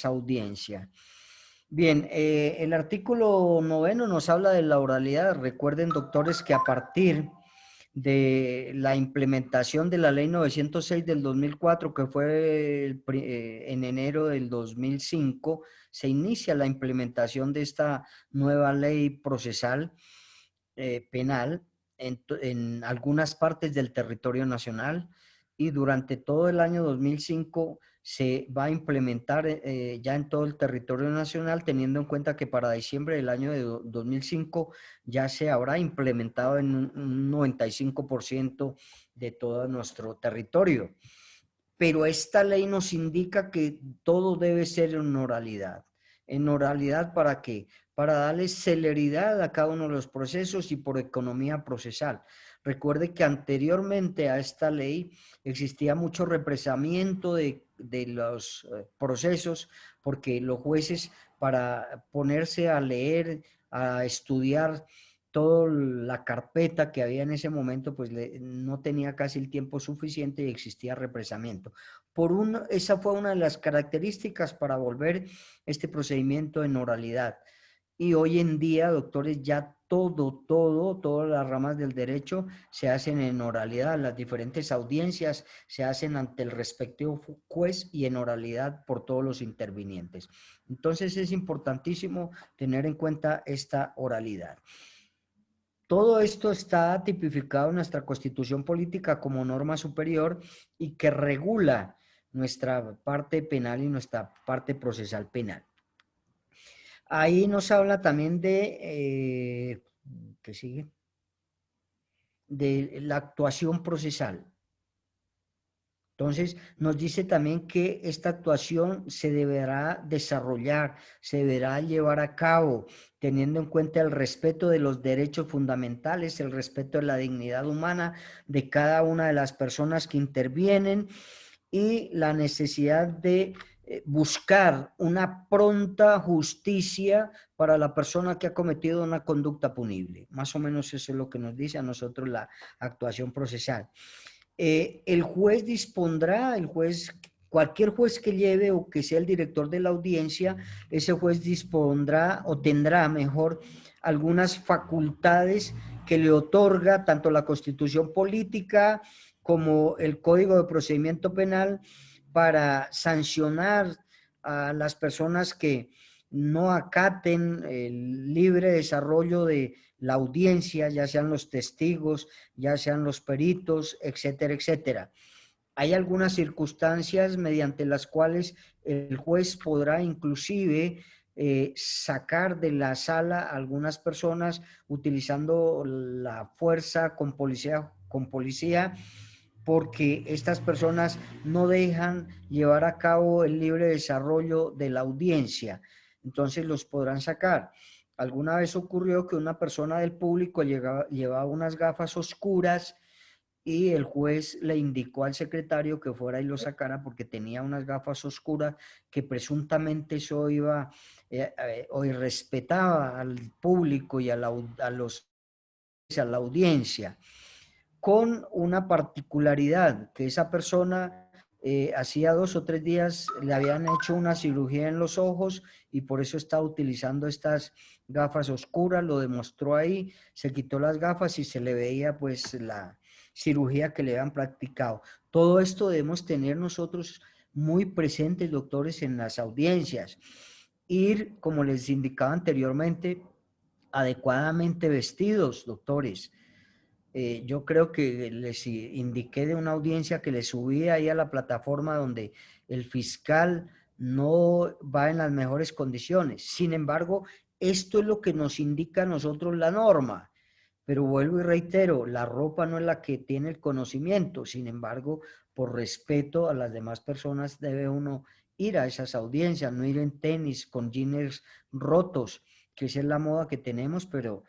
audiencia. Bien, el artículo 9 nos habla de la oralidad. Recuerden, doctores, que a partir de la implementación de la ley 906 del 2004, que fue en enero del 2005, se inicia la implementación de esta nueva ley procesal penal en algunas partes del territorio nacional, y durante todo el año 2005 se va a implementar ya en todo el territorio nacional, teniendo en cuenta que para diciembre del año de 2005 ya se habrá implementado en un 95% de todo nuestro territorio. Pero esta ley nos indica que todo debe ser en oralidad. ¿En oralidad para qué? Para darle celeridad a cada uno de los procesos y por economía procesal. Recuerde que anteriormente a esta ley existía mucho represamiento de los procesos, porque los jueces, para ponerse a leer, a estudiar toda la carpeta que había en ese momento, pues no tenía casi el tiempo suficiente y existía represamiento. Esa fue una de las características para volver este procedimiento en oralidad. y hoy en día, doctores, ya todas las ramas del derecho se hacen en oralidad. Las diferentes audiencias se hacen ante el respectivo juez y en oralidad por todos los intervinientes. Entonces es importantísimo tener en cuenta esta oralidad. Todo esto está tipificado en nuestra Constitución Política como norma superior y que regula nuestra parte penal y nuestra parte procesal penal. Ahí nos habla también de, ¿qué sigue? De la actuación procesal. Entonces, nos dice también que esta actuación se deberá desarrollar, se deberá llevar a cabo, teniendo en cuenta el respeto de los derechos fundamentales, el respeto de la dignidad humana de cada una de las personas que intervienen y la necesidad de buscar una pronta justicia para la persona que ha cometido una conducta punible. Más o menos eso es lo que nos dice a nosotros la actuación procesal. El juez dispondrá, cualquier juez que lleve o que sea el director de la audiencia, ese juez dispondrá o tendrá mejor algunas facultades que le otorga tanto la Constitución Política como el Código de Procedimiento Penal para sancionar a las personas que no acaten el libre desarrollo de la audiencia, ya sean los testigos, ya sean los peritos, etcétera, etcétera. Hay algunas circunstancias mediante las cuales el juez podrá inclusive sacar de la sala a algunas personas utilizando la fuerza con policía, porque estas personas no dejan llevar a cabo el libre desarrollo de la audiencia. Entonces los podrán sacar. Alguna vez ocurrió que una persona del público llevaba unas gafas oscuras y el juez le indicó al secretario que fuera y lo sacara porque tenía unas gafas oscuras, que presuntamente eso iba o irrespetaba al público y a la audiencia, con una particularidad, que esa persona hacía 2 o 3 días le habían hecho una cirugía en los ojos y por eso estaba utilizando estas gafas oscuras, lo demostró ahí, se quitó las gafas y se le veía pues la cirugía que le habían practicado. Todo esto debemos tener nosotros muy presentes, doctores, en las audiencias. Ir, como les indicaba anteriormente, adecuadamente vestidos, doctores. Yo creo que les indiqué de una audiencia que les subí ahí a la plataforma donde el fiscal no va en las mejores condiciones. Sin embargo, esto es lo que nos indica a nosotros la norma. Pero vuelvo y reitero, la ropa no es la que tiene el conocimiento. Sin embargo, por respeto a las demás personas debe uno ir a esas audiencias, no ir en tenis con jeans rotos, que esa es la moda que tenemos, pero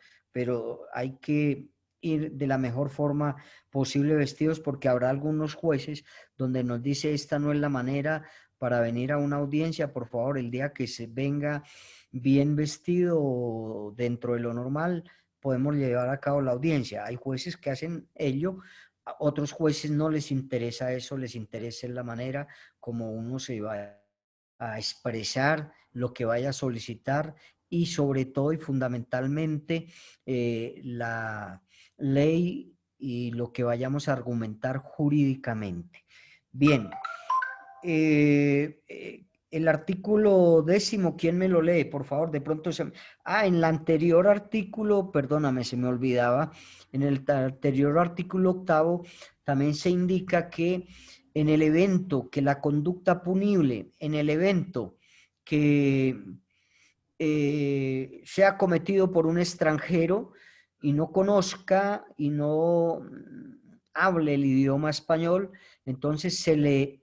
hay que ir de la mejor forma posible vestidos, porque habrá algunos jueces donde nos dice esta no es la manera para venir a una audiencia. Por favor, el día que se venga bien vestido dentro de lo normal, podemos llevar a cabo la audiencia. Hay jueces que hacen ello, a otros jueces no les interesa eso, les interesa la manera como uno se va a expresar, lo que vaya a solicitar y sobre todo y fundamentalmente la ley y lo que vayamos a argumentar jurídicamente. Bien, el artículo 10, ¿quién me lo lee? Por favor, de pronto en el anterior artículo, perdóname, se me olvidaba, en el anterior artículo 8 también se indica que en el evento que la conducta punible, en el evento que sea cometido por un extranjero y no conozca y no hable el idioma español, entonces se le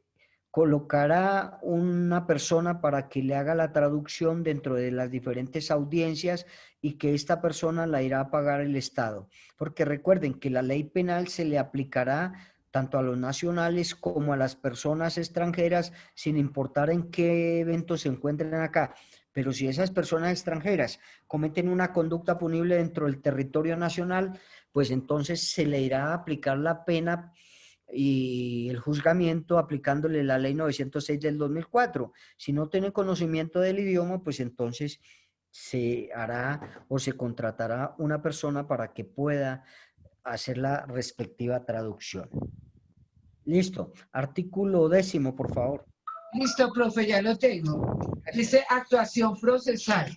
colocará una persona para que le haga la traducción dentro de las diferentes audiencias y que esta persona la irá a pagar el Estado. Porque recuerden que la ley penal se le aplicará tanto a los nacionales como a las personas extranjeras, sin importar en qué evento se encuentren acá. Pero si esas personas extranjeras cometen una conducta punible dentro del territorio nacional, pues entonces se le irá a aplicar la pena y el juzgamiento aplicándole la ley 906 del 2004. Si no tiene conocimiento del idioma, pues entonces se hará o se contratará una persona para que pueda hacer la respectiva traducción. Listo. Artículo 10, por favor. Listo, profe, ya lo tengo. Dice actuación procesal.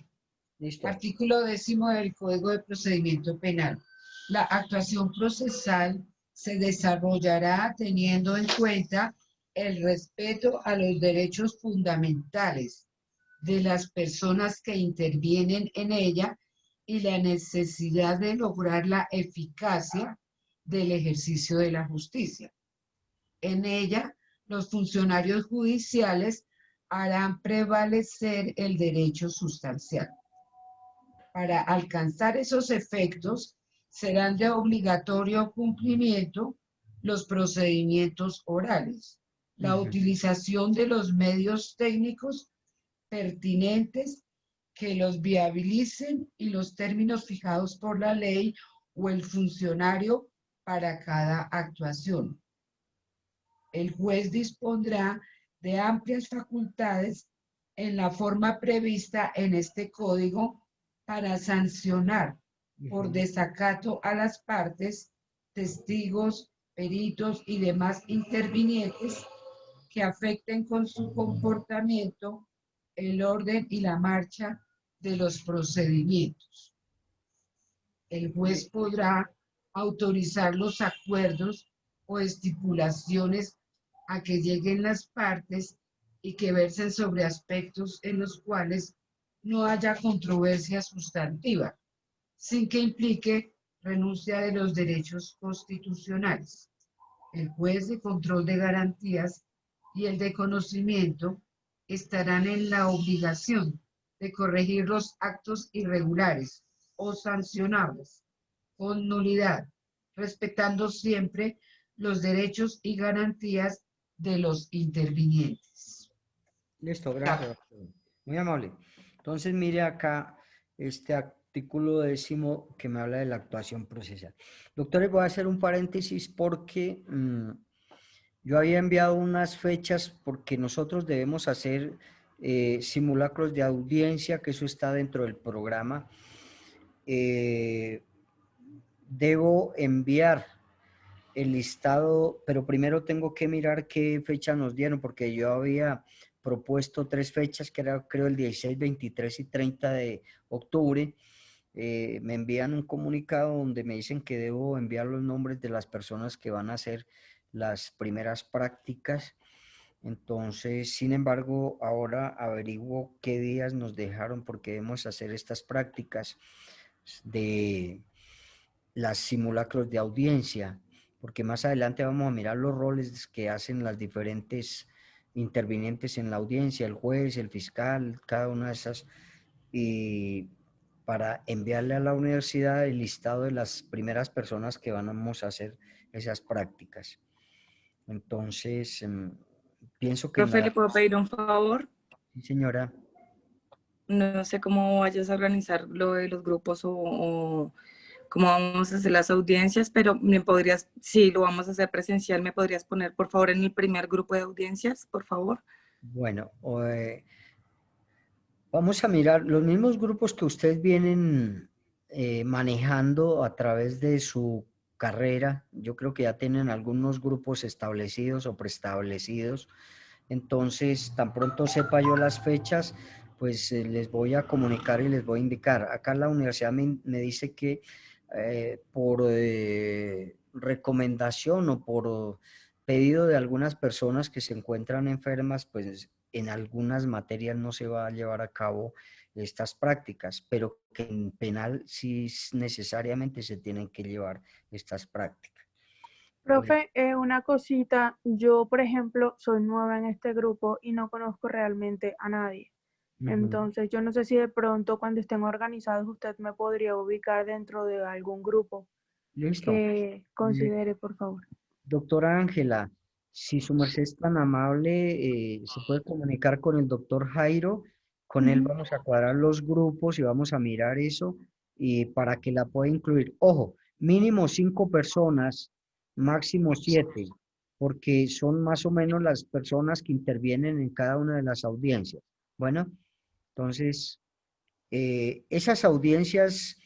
Listo. Artículo 10 del Código de Procedimiento Penal. La actuación procesal se desarrollará teniendo en cuenta el respeto a los derechos fundamentales de las personas que intervienen en ella y la necesidad de lograr la eficacia del ejercicio de la justicia. En ella, los funcionarios judiciales harán prevalecer el derecho sustancial. Para alcanzar esos efectos, serán de obligatorio cumplimiento los procedimientos orales, la utilización de los medios técnicos pertinentes que los viabilicen y los términos fijados por la ley o el funcionario para cada actuación. El juez dispondrá de amplias facultades en la forma prevista en este código para sancionar por desacato a las partes, testigos, peritos y demás intervinientes que afecten con su comportamiento el orden y la marcha de los procedimientos. El juez podrá autorizar los acuerdos o estipulaciones a que lleguen las partes y que versen sobre aspectos en los cuales no haya controversia sustantiva, sin que implique renuncia de los derechos constitucionales. El juez de control de garantías y el de conocimiento estarán en la obligación de corregir los actos irregulares o sancionables con nulidad, respetando siempre los derechos y garantías de los intervinientes. Listo, gracias. Muy amable. Entonces, mire acá este artículo 10 que me habla de la actuación procesal. Doctores, voy a hacer un paréntesis porque yo había enviado unas fechas porque nosotros debemos hacer simulacros de audiencia, que eso está dentro del programa. Debo enviar el listado, pero primero tengo que mirar qué fecha nos dieron, porque yo había propuesto 3 fechas, que era creo el 16, 23 y 30 de octubre. Me envían un comunicado donde me dicen que debo enviar los nombres de las personas que van a hacer las primeras prácticas. Entonces, sin embargo, ahora averiguo qué días nos dejaron porque debemos hacer estas prácticas de las simulacros de audiencia, porque más adelante vamos a mirar los roles que hacen las diferentes intervinientes en la audiencia, el juez, el fiscal, cada una de esas, y para enviarle a la universidad el listado de las primeras personas que vamos a hacer esas prácticas. Entonces, pienso que... Profe, ¿le puedo pedir un favor? Sí, señora. No sé cómo vayas a organizar lo de los grupos o cómo vamos a hacer las audiencias, pero me podrías, si lo vamos a hacer presencial, ¿me podrías poner, por favor, en el primer grupo de audiencias, por favor? Bueno, vamos a mirar los mismos grupos que ustedes vienen manejando a través de su carrera. Yo creo que ya tienen algunos grupos establecidos o preestablecidos. Entonces, tan pronto sepa yo las fechas, pues les voy a comunicar y les voy a indicar. Acá la universidad me dice que por recomendación o por pedido de algunas personas que se encuentran enfermas, pues en algunas materias no se va a llevar a cabo estas prácticas, pero que en penal sí necesariamente se tienen que llevar estas prácticas. Profe, una cosita, yo por ejemplo soy nueva en este grupo y no conozco realmente a nadie. Entonces yo no sé si de pronto cuando estén organizados usted me podría ubicar dentro de algún grupo. Listo. Que considere, por favor. Doctora Ángela, si su merced es tan amable, se puede comunicar con el doctor Jairo. Con él vamos a cuadrar los grupos y vamos a mirar eso y para que la pueda incluir. Ojo, mínimo 5 personas, máximo 7, porque son más o menos las personas que intervienen en cada una de las audiencias. Bueno, entonces, Esas audiencias,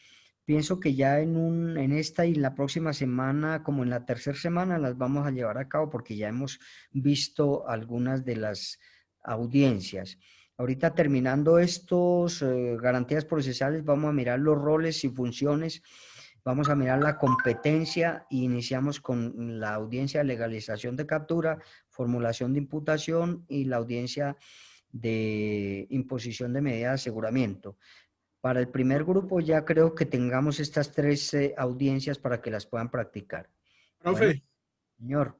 pienso que ya en esta y la próxima semana, como en la tercera semana, las vamos a llevar a cabo porque ya hemos visto algunas de las audiencias. Ahorita terminando estos garantías procesales, vamos a mirar los roles y funciones, vamos a mirar la competencia y iniciamos con la audiencia de legalización de captura, formulación de imputación y la audiencia de imposición de medida de aseguramiento. Para el primer grupo ya creo que tengamos estas 3 audiencias para que las puedan practicar. Profe, Bueno, señor.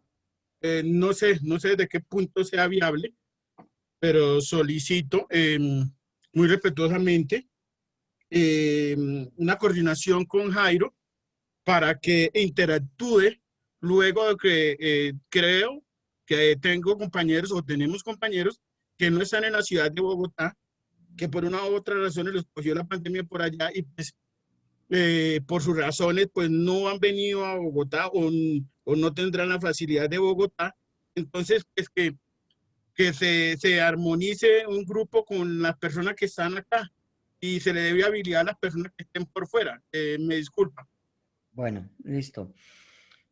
no sé de qué punto sea viable, pero solicito muy respetuosamente una coordinación con Jairo para que interactúe luego de que creo que tengo compañeros o tenemos compañeros que no están en la ciudad de Bogotá, que por una u otra razón les cogió la pandemia por allá y pues por sus razones pues no han venido a Bogotá o no tendrán la facilidad de Bogotá. Entonces pues que se armonice un grupo con las personas que están acá y se le debe habilitar a las personas que estén por fuera. Me disculpa. Bueno, listo.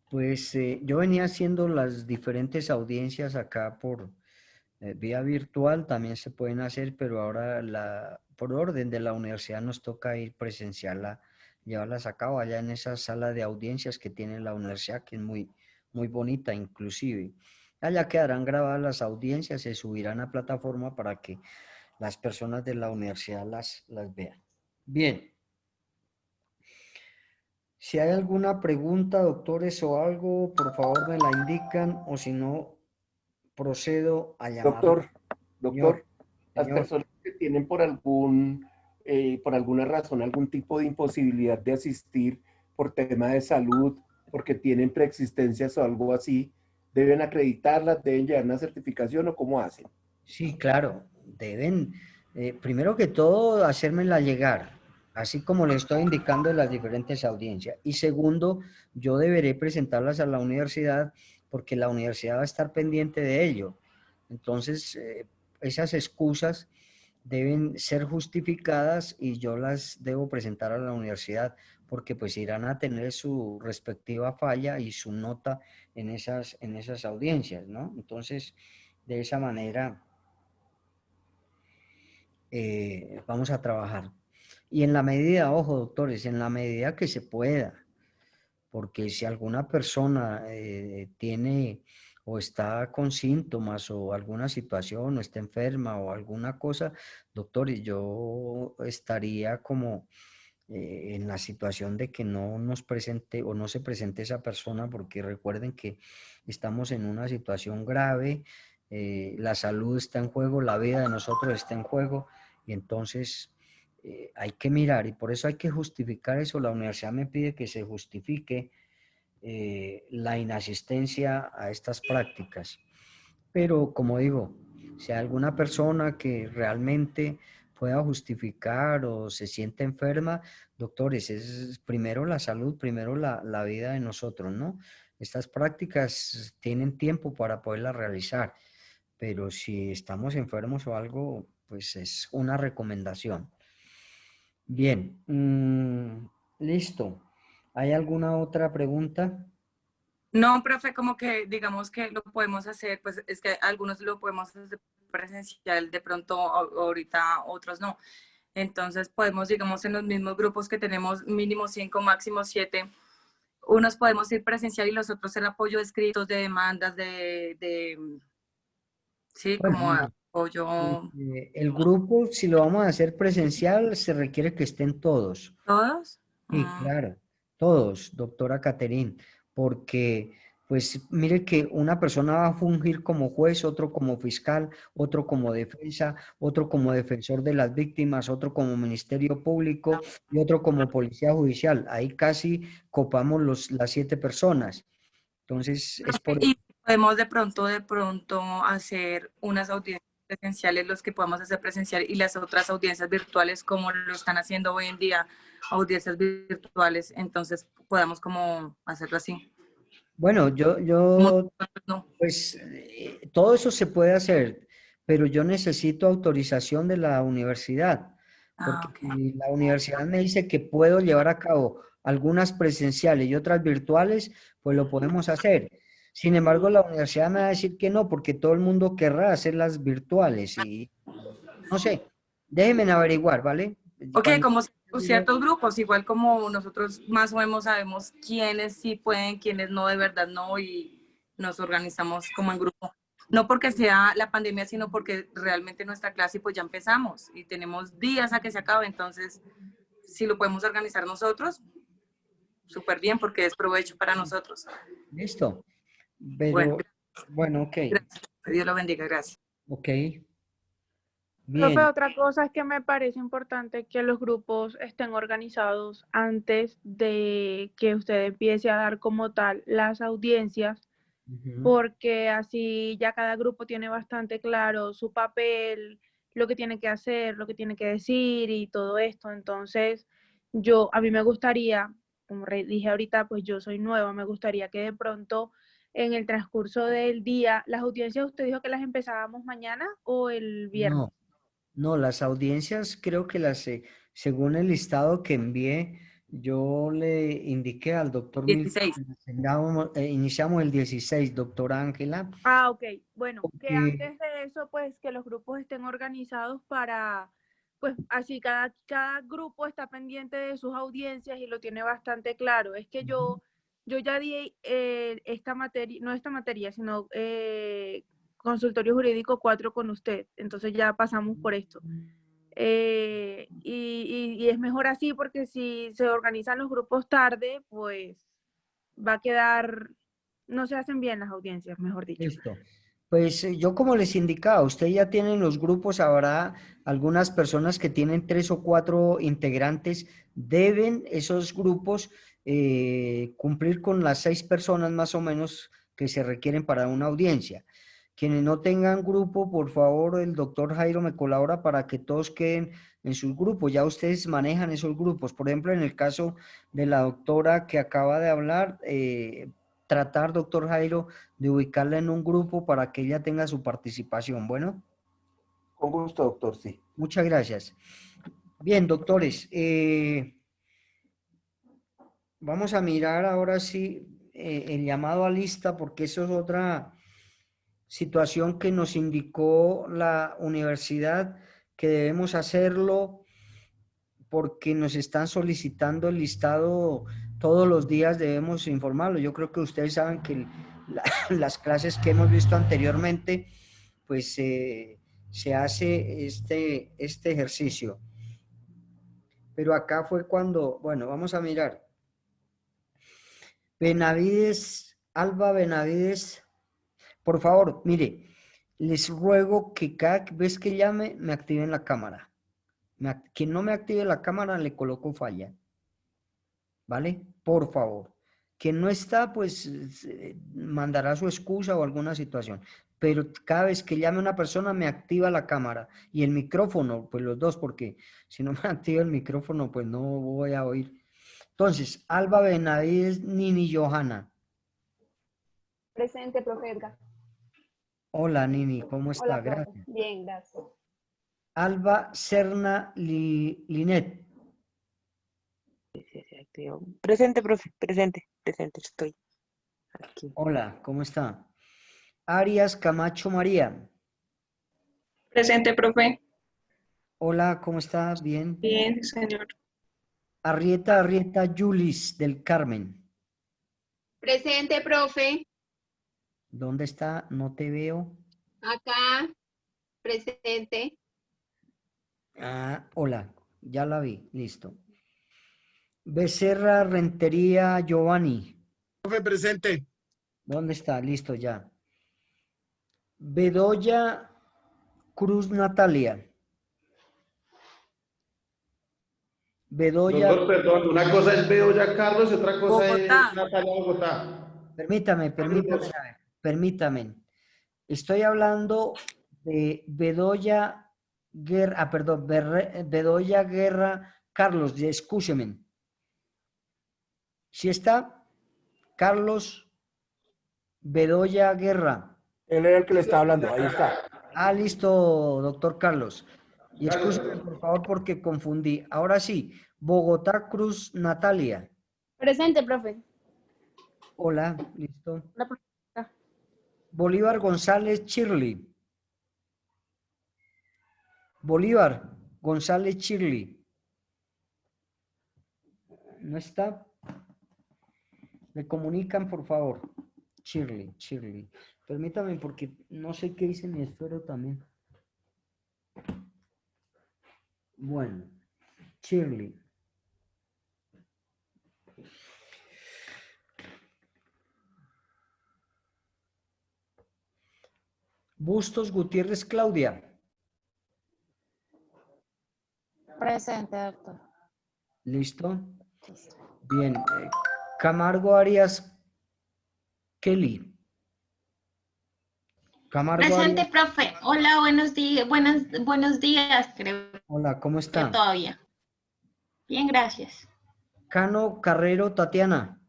Pues yo venía haciendo las diferentes audiencias acá por vía virtual, también se pueden hacer, pero ahora por orden de la universidad nos toca ir presencial a llevarlas a cabo allá en esa sala de audiencias que tiene la universidad, que es muy, muy bonita inclusive. Allá quedarán grabadas las audiencias, se subirán a plataforma para que las personas de la universidad las vean. Bien. Si hay alguna pregunta, doctores, o algo, por favor me la indican, o si no, procedo a llamar. Doctor, las personas que tienen por alguna razón algún tipo de imposibilidad de asistir por tema de salud, porque tienen preexistencias o algo así, ¿deben acreditarlas, deben llevar una certificación o cómo hacen? Sí, claro, deben, primero que todo, hacérmela llegar, así como le estoy indicando en las diferentes audiencias. Y segundo, yo deberé presentarlas a la universidad porque la universidad va a estar pendiente de ello. Entonces, esas excusas deben ser justificadas y yo las debo presentar a la universidad porque pues irán a tener su respectiva falla y su nota en esas audiencias, ¿no? Entonces, de esa manera vamos a trabajar. Y en la medida, ojo doctores, en la medida que se pueda, porque si alguna persona tiene o está con síntomas o alguna situación o está enferma o alguna cosa, doctores, yo estaría como en la situación de que no nos presente o no se presente esa persona, porque recuerden que estamos en una situación grave, la salud está en juego, la vida de nosotros está en juego, y entonces hay que mirar, y por eso hay que justificar eso. La universidad me pide que se justifique la inasistencia a estas prácticas. Pero como digo, si hay alguna persona que realmente pueda justificar o se siente enferma, doctores, es primero la salud, primero la vida de nosotros, ¿no? Estas prácticas tienen tiempo para poderlas realizar, pero si estamos enfermos o algo, pues es una recomendación. Bien, listo. ¿Hay alguna otra pregunta? No, profe, como que digamos que lo podemos hacer, pues es que algunos lo podemos hacer presencial, de pronto ahorita otros no. Entonces podemos, digamos, en los mismos grupos que tenemos mínimo 5, máximo 7, unos podemos ir presencial y los otros el apoyo de escritos, de demandas, sí, Bueno, como apoyo. el grupo, si lo vamos a hacer presencial, se requiere que estén todos. ¿Todos? Sí, claro, todos, doctora Caterín, porque pues mire que una persona va a fungir como juez, otro como fiscal, otro como defensa, otro como defensor de las víctimas, otro como ministerio público y otro como policía judicial. Ahí casi copamos las 7 personas. Entonces, es por... Y podemos de pronto hacer unas audiencias presenciales, los que podamos hacer presencial, y las otras audiencias virtuales, como lo están haciendo hoy en día, audiencias virtuales, entonces podamos como hacerlo así. Bueno, pues todo eso se puede hacer, pero yo necesito autorización de la universidad, Porque la universidad me dice que puedo llevar a cabo algunas presenciales y otras virtuales, pues lo podemos hacer. Sin embargo, la universidad me va a decir que no, porque todo el mundo querrá hacer las virtuales y no sé, déjenme averiguar, ¿vale? Ok, Cuando- como ciertos grupos, igual como nosotros más o menos sabemos quiénes sí pueden, quiénes no, de verdad no, y nos organizamos como en grupo. No porque sea la pandemia, sino porque realmente nuestra clase pues ya empezamos y tenemos días a que se acabe, entonces si lo podemos organizar nosotros, súper bien porque es provecho para nosotros. Listo. Bueno, Pero, bueno, ok. gracias. Dios lo bendiga, gracias. Ok. Profe, Bien. otra cosa es que me parece importante que los grupos estén organizados antes de que usted empiece a dar como tal las audiencias, porque así ya cada grupo tiene bastante claro su papel, lo que tiene que hacer, lo que tiene que decir y todo esto. Entonces, a mí me gustaría, como dije ahorita, pues yo soy nueva, me gustaría que de pronto en el transcurso del día, las audiencias, ¿usted dijo que las empezábamos mañana o el viernes? No, no, las audiencias creo que según el listado que envié, yo le indiqué al doctor Milton 16. que iniciamos el 16, doctora Ángela. Ah, ok. Bueno, que que- antes de eso, pues que los grupos estén organizados para, pues así cada grupo está pendiente de sus audiencias y lo tiene bastante claro. Es que yo ya di esta materia, no esta materia, sino consultorio jurídico 4 con usted. Entonces ya pasamos por esto. Y es mejor así porque si se organizan los grupos tarde, pues va a quedar, no se hacen bien las audiencias, mejor dicho. Listo. Pues yo como les indicaba, usted ya tienen los grupos, habrá algunas personas que tienen 3 o 4 integrantes, deben esos grupos cumplir con las 6 personas más o menos que se requieren para una audiencia. Quienes no tengan grupo, por favor, el doctor Jairo me colabora para que todos queden en sus grupos. Ya ustedes manejan esos grupos. Por ejemplo, en el caso de la doctora que acaba de hablar, tratar, doctor Jairo, de ubicarla en un grupo para que ella tenga su participación. Bueno. Con gusto, doctor, sí. Muchas gracias. Bien, doctores, vamos a mirar ahora sí el llamado a lista, porque eso es otra situación que nos indicó la universidad que debemos hacerlo porque nos están solicitando el listado todos los días, debemos informarlo. Yo creo que ustedes saben que las clases que hemos visto anteriormente, pues se hace este ejercicio. Pero acá fue cuando, bueno, vamos a mirar. Benavides, Alba Benavides, por favor, mire, les ruego que cada vez que llame me activen la cámara. Quien no me active la cámara le coloco falla. ¿Vale? Por favor. Quien no está, pues mandará su excusa o alguna situación. Pero cada vez que llame una persona me activa la cámara y el micrófono, pues los dos, porque si no me activa el micrófono, pues no voy a oír. Entonces, Alba Benavides, Nini Johanna. Presente, profe Edgar. Hola, Nini, ¿cómo está? Hola, profe. Gracias. Bien, gracias. Alba Serna Linet. Presente, profe, presente estoy aquí. Hola, ¿cómo está? Arias Camacho María. Presente, profe. Hola, ¿cómo está? Bien. Bien, señor. Arrieta Yulis del Carmen. Presente, profe. ¿Dónde está? No te veo. Acá, presente. Ah, hola, ya la vi, listo. Becerra Rentería Giovanni. Profe, presente. ¿Dónde está? Listo, ya. Bedoya Cruz Natalia. Bedoya. Doctor, perdón, una cosa es Bedoya Carlos y otra cosa Bogotá. es Natalia Bogotá. Permítame. Estoy hablando de Bedoya Guerra, Bedoya Guerra Carlos, escúcheme. ¿Sí está? Carlos Bedoya Guerra. Él era el que le estaba hablando, ahí está. Ah, listo, doctor Carlos. Y escúchame, por favor, porque confundí. Ahora sí, Bogotá Cruz Natalia. Presente, profe. Hola, listo. La profesora. Bolívar González Shirley. Bolívar González Shirley. ¿No está? Me comunican, por favor. Shirley. Permítame porque no sé qué dice mi esfero también. Bueno, Shirley. Bustos Gutiérrez Claudia. Presente, doctor. ¿Listo? Bien. Camargo Arias Kelly. Camargo Presente, Arias. profe. Hola, buenos días. Buenos días, creo Hola, ¿cómo que está? todavía. Bien, gracias. Cano Carrero Tatiana.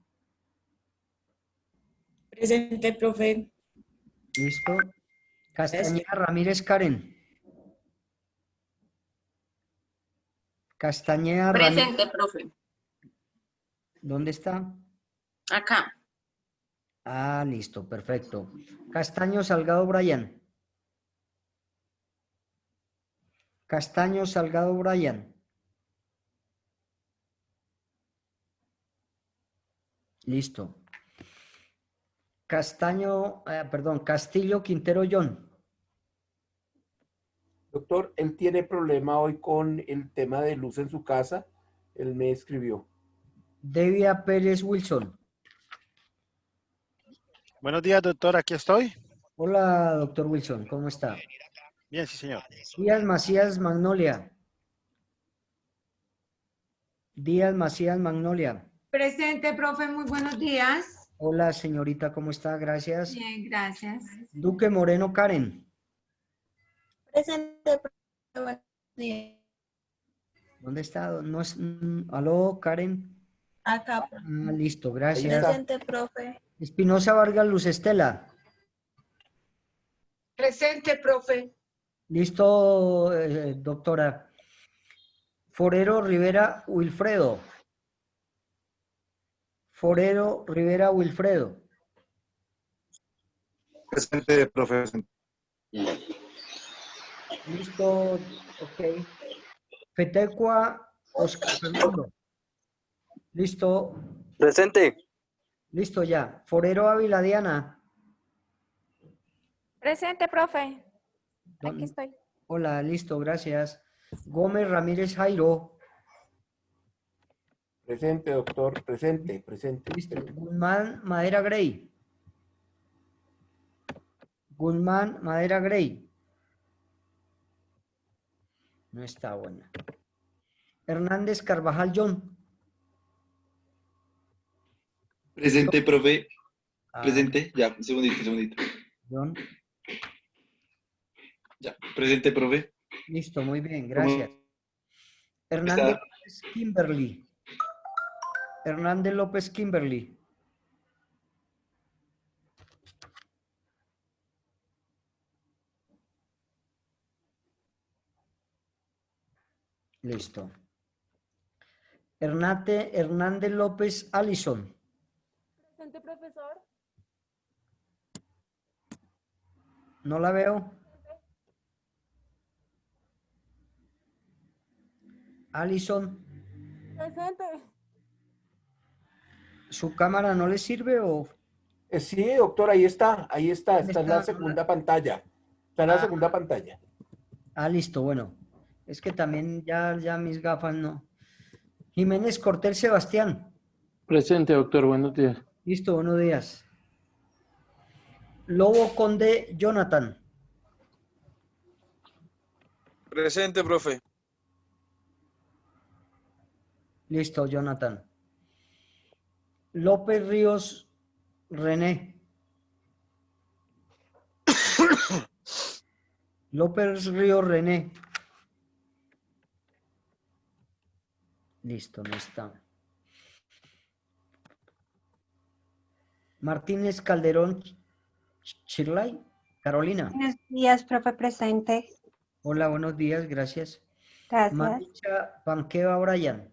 Presente, profe. ¿Listo? Castañeda Ramírez Karen. Castañeda Ramírez. Presente, profe. ¿Dónde está? Acá. Ah, listo, perfecto. Castaño Salgado Brian. Castaño Salgado Brian. Listo. Castillo Quintero John. Doctor, él tiene problema hoy con el tema de luz en su casa. Él me escribió. Devia Pérez Wilson. Buenos días, doctor. Aquí estoy. Hola, doctor Wilson. ¿Cómo está? Bien, sí, señor. Díaz Macías Magnolia. Díaz Macías Magnolia. Presente, profe. Muy buenos días. Hola, señorita. ¿Cómo está? Gracias. Bien, gracias. Duque Moreno Karen. Presente, profe. Buenos días. ¿Dónde está? No es, aló, Karen. Acá, profe. Ah, listo, gracias. Presente, profe. Espinosa Vargas Luz Estela. Presente, profe. Listo, doctora. Forero Rivera Wilfredo. Forero Rivera Wilfredo. Presente, profesor. Listo, ok. Petecua Oscar Fernando. Listo. Presente. Listo ya. Forero Ávila Diana. Presente, profe. Aquí estoy. Hola, listo, gracias. Gómez Ramírez Jairo. Presente, doctor. Presente. Listo. Guzmán Madera Grey. Guzmán Madera Grey. No está buena. Hernández Carvajal John. Presente, profe. Presente. Ya, un segundito. John. Ya, presente, profe. Listo, muy bien, gracias. ¿Cómo Hernández está? López Kimberly. Hernández López Kimberly. Listo. Hernández López Allison. Presente, profesor. No la veo. Allison, Presente. ¿su cámara no le sirve o...? Sí, doctor, ahí está. Esta es la segunda pantalla. Está en la segunda pantalla. Ah, listo, bueno. Es que también ya mis gafas no. Jiménez Cortés Sebastián. Presente, doctor. Buenos días. Listo, buenos días. Lobo Conde Jonathan. Presente, profe. Listo, Jonathan. López Ríos René. López Ríos René. Listo, no está. Martínez Calderón Chirlay. Carolina. Buenos días, profe, presente. Hola, buenos días, gracias. Gracias. Maecha Panqueva Brian.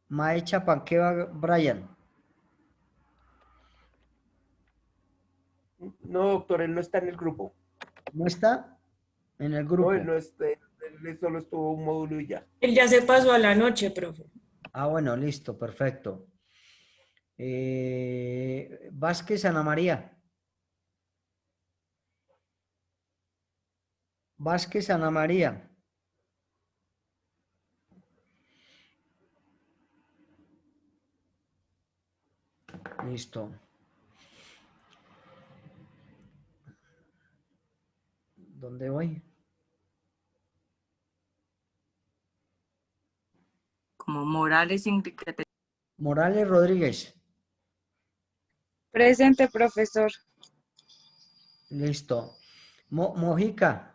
Maecha Panqueva Brian. No, doctor, él no está en el grupo. ¿No está en el grupo? No, él no está, él solo estuvo un módulo y ya. Él ya se pasó a la noche, profe. Ah, bueno, listo, perfecto. Vázquez Ana María. Vázquez Ana María. Listo. ¿Dónde voy? Como Morales, Enrique. Morales Rodríguez. Presente, profesor. Listo. Mojica.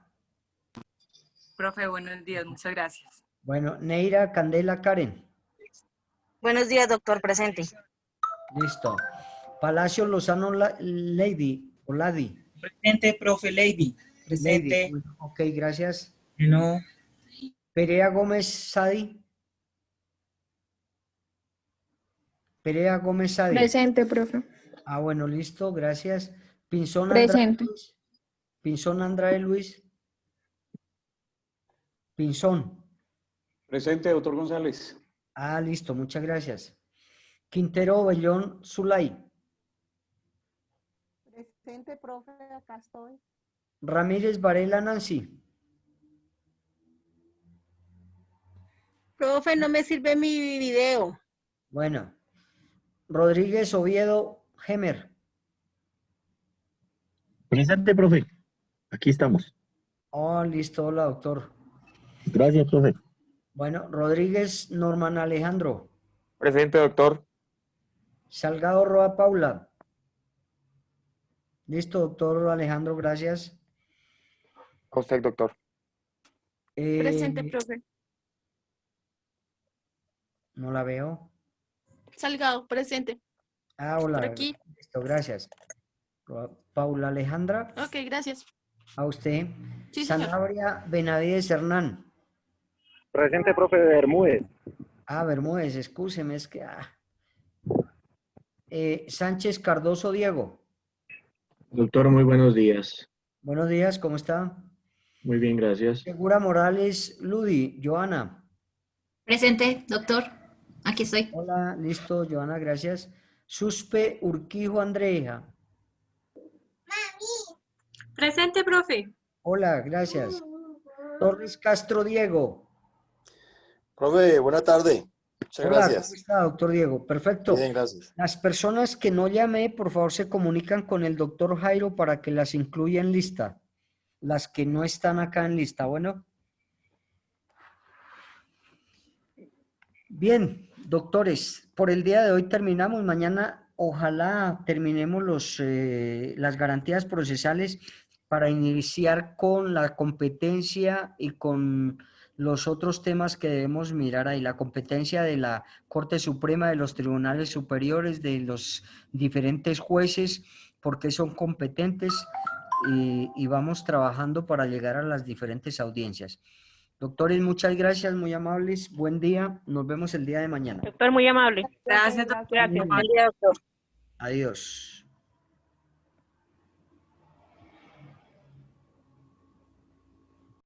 Profe, buenos días, muchas gracias. Bueno, Neira Candela Karen. Buenos días, doctor, presente. Listo. Palacio Lozano Lady o Lady. Presente, profe, Lady. Presente. Lady. Ok, gracias. No. Perea Gómez Sadi. Perea Gómez Sadi. Presente, profe. Ah, bueno, listo, gracias. Pinzón Presente. Andrade Luis. Pinzón Andrade Luis. Pinzón. Presente, doctor González. Ah, listo, muchas gracias. Quintero Bellón Zulay. Presente, profe, acá estoy. Ramírez Varela Nancy. Profe, no me sirve mi video. Bueno. Rodríguez Oviedo Gemer. Presente, profe. Aquí estamos. Oh, listo, hola, doctor. Gracias, profe. Bueno, Rodríguez Norman Alejandro. Presente, doctor. Salgado Roa Paula. Listo, doctor Alejandro, gracias. A usted, doctor. Presente, profe. No la veo. Salgado, presente. Ah, hola. Por aquí. Listo, gracias. Paula Alejandra. Ok, gracias. A usted. Sí, señor. Sanabria Benavides Hernán. Presente, profe Bermúdez. Ah, Bermúdez, excúseme, es que... Sánchez Cardoso Diego. Doctor, muy buenos días. Buenos días, ¿cómo está? Muy bien, gracias. Segura Morales Ludi, Joana. Presente, doctor. Aquí estoy. Hola, listo, Joana, gracias. Suspe Urquijo Andrea. Presente, profe. Hola, gracias. Torres Castro Diego. Profe, buena tarde. Muchas Hola, gracias. ¿cómo está, doctor Diego? Perfecto. Bien, gracias. Las personas que no llamé, por favor, se comunican con el doctor Jairo para que las incluya en lista. Las que no están acá en lista, bueno. Bien, doctores, por el día de hoy terminamos. Mañana ojalá terminemos las garantías procesales para iniciar con la competencia y con los otros temas que debemos mirar ahí. La competencia de la Corte Suprema, de los tribunales superiores, de los diferentes jueces, porque son competentes y vamos trabajando para llegar a las diferentes audiencias. Doctores, muchas gracias, muy amables. Buen día. Nos vemos el día de mañana. Doctor, muy amable. Gracias, doctor. Gracias. Buen día, doctor. Adiós.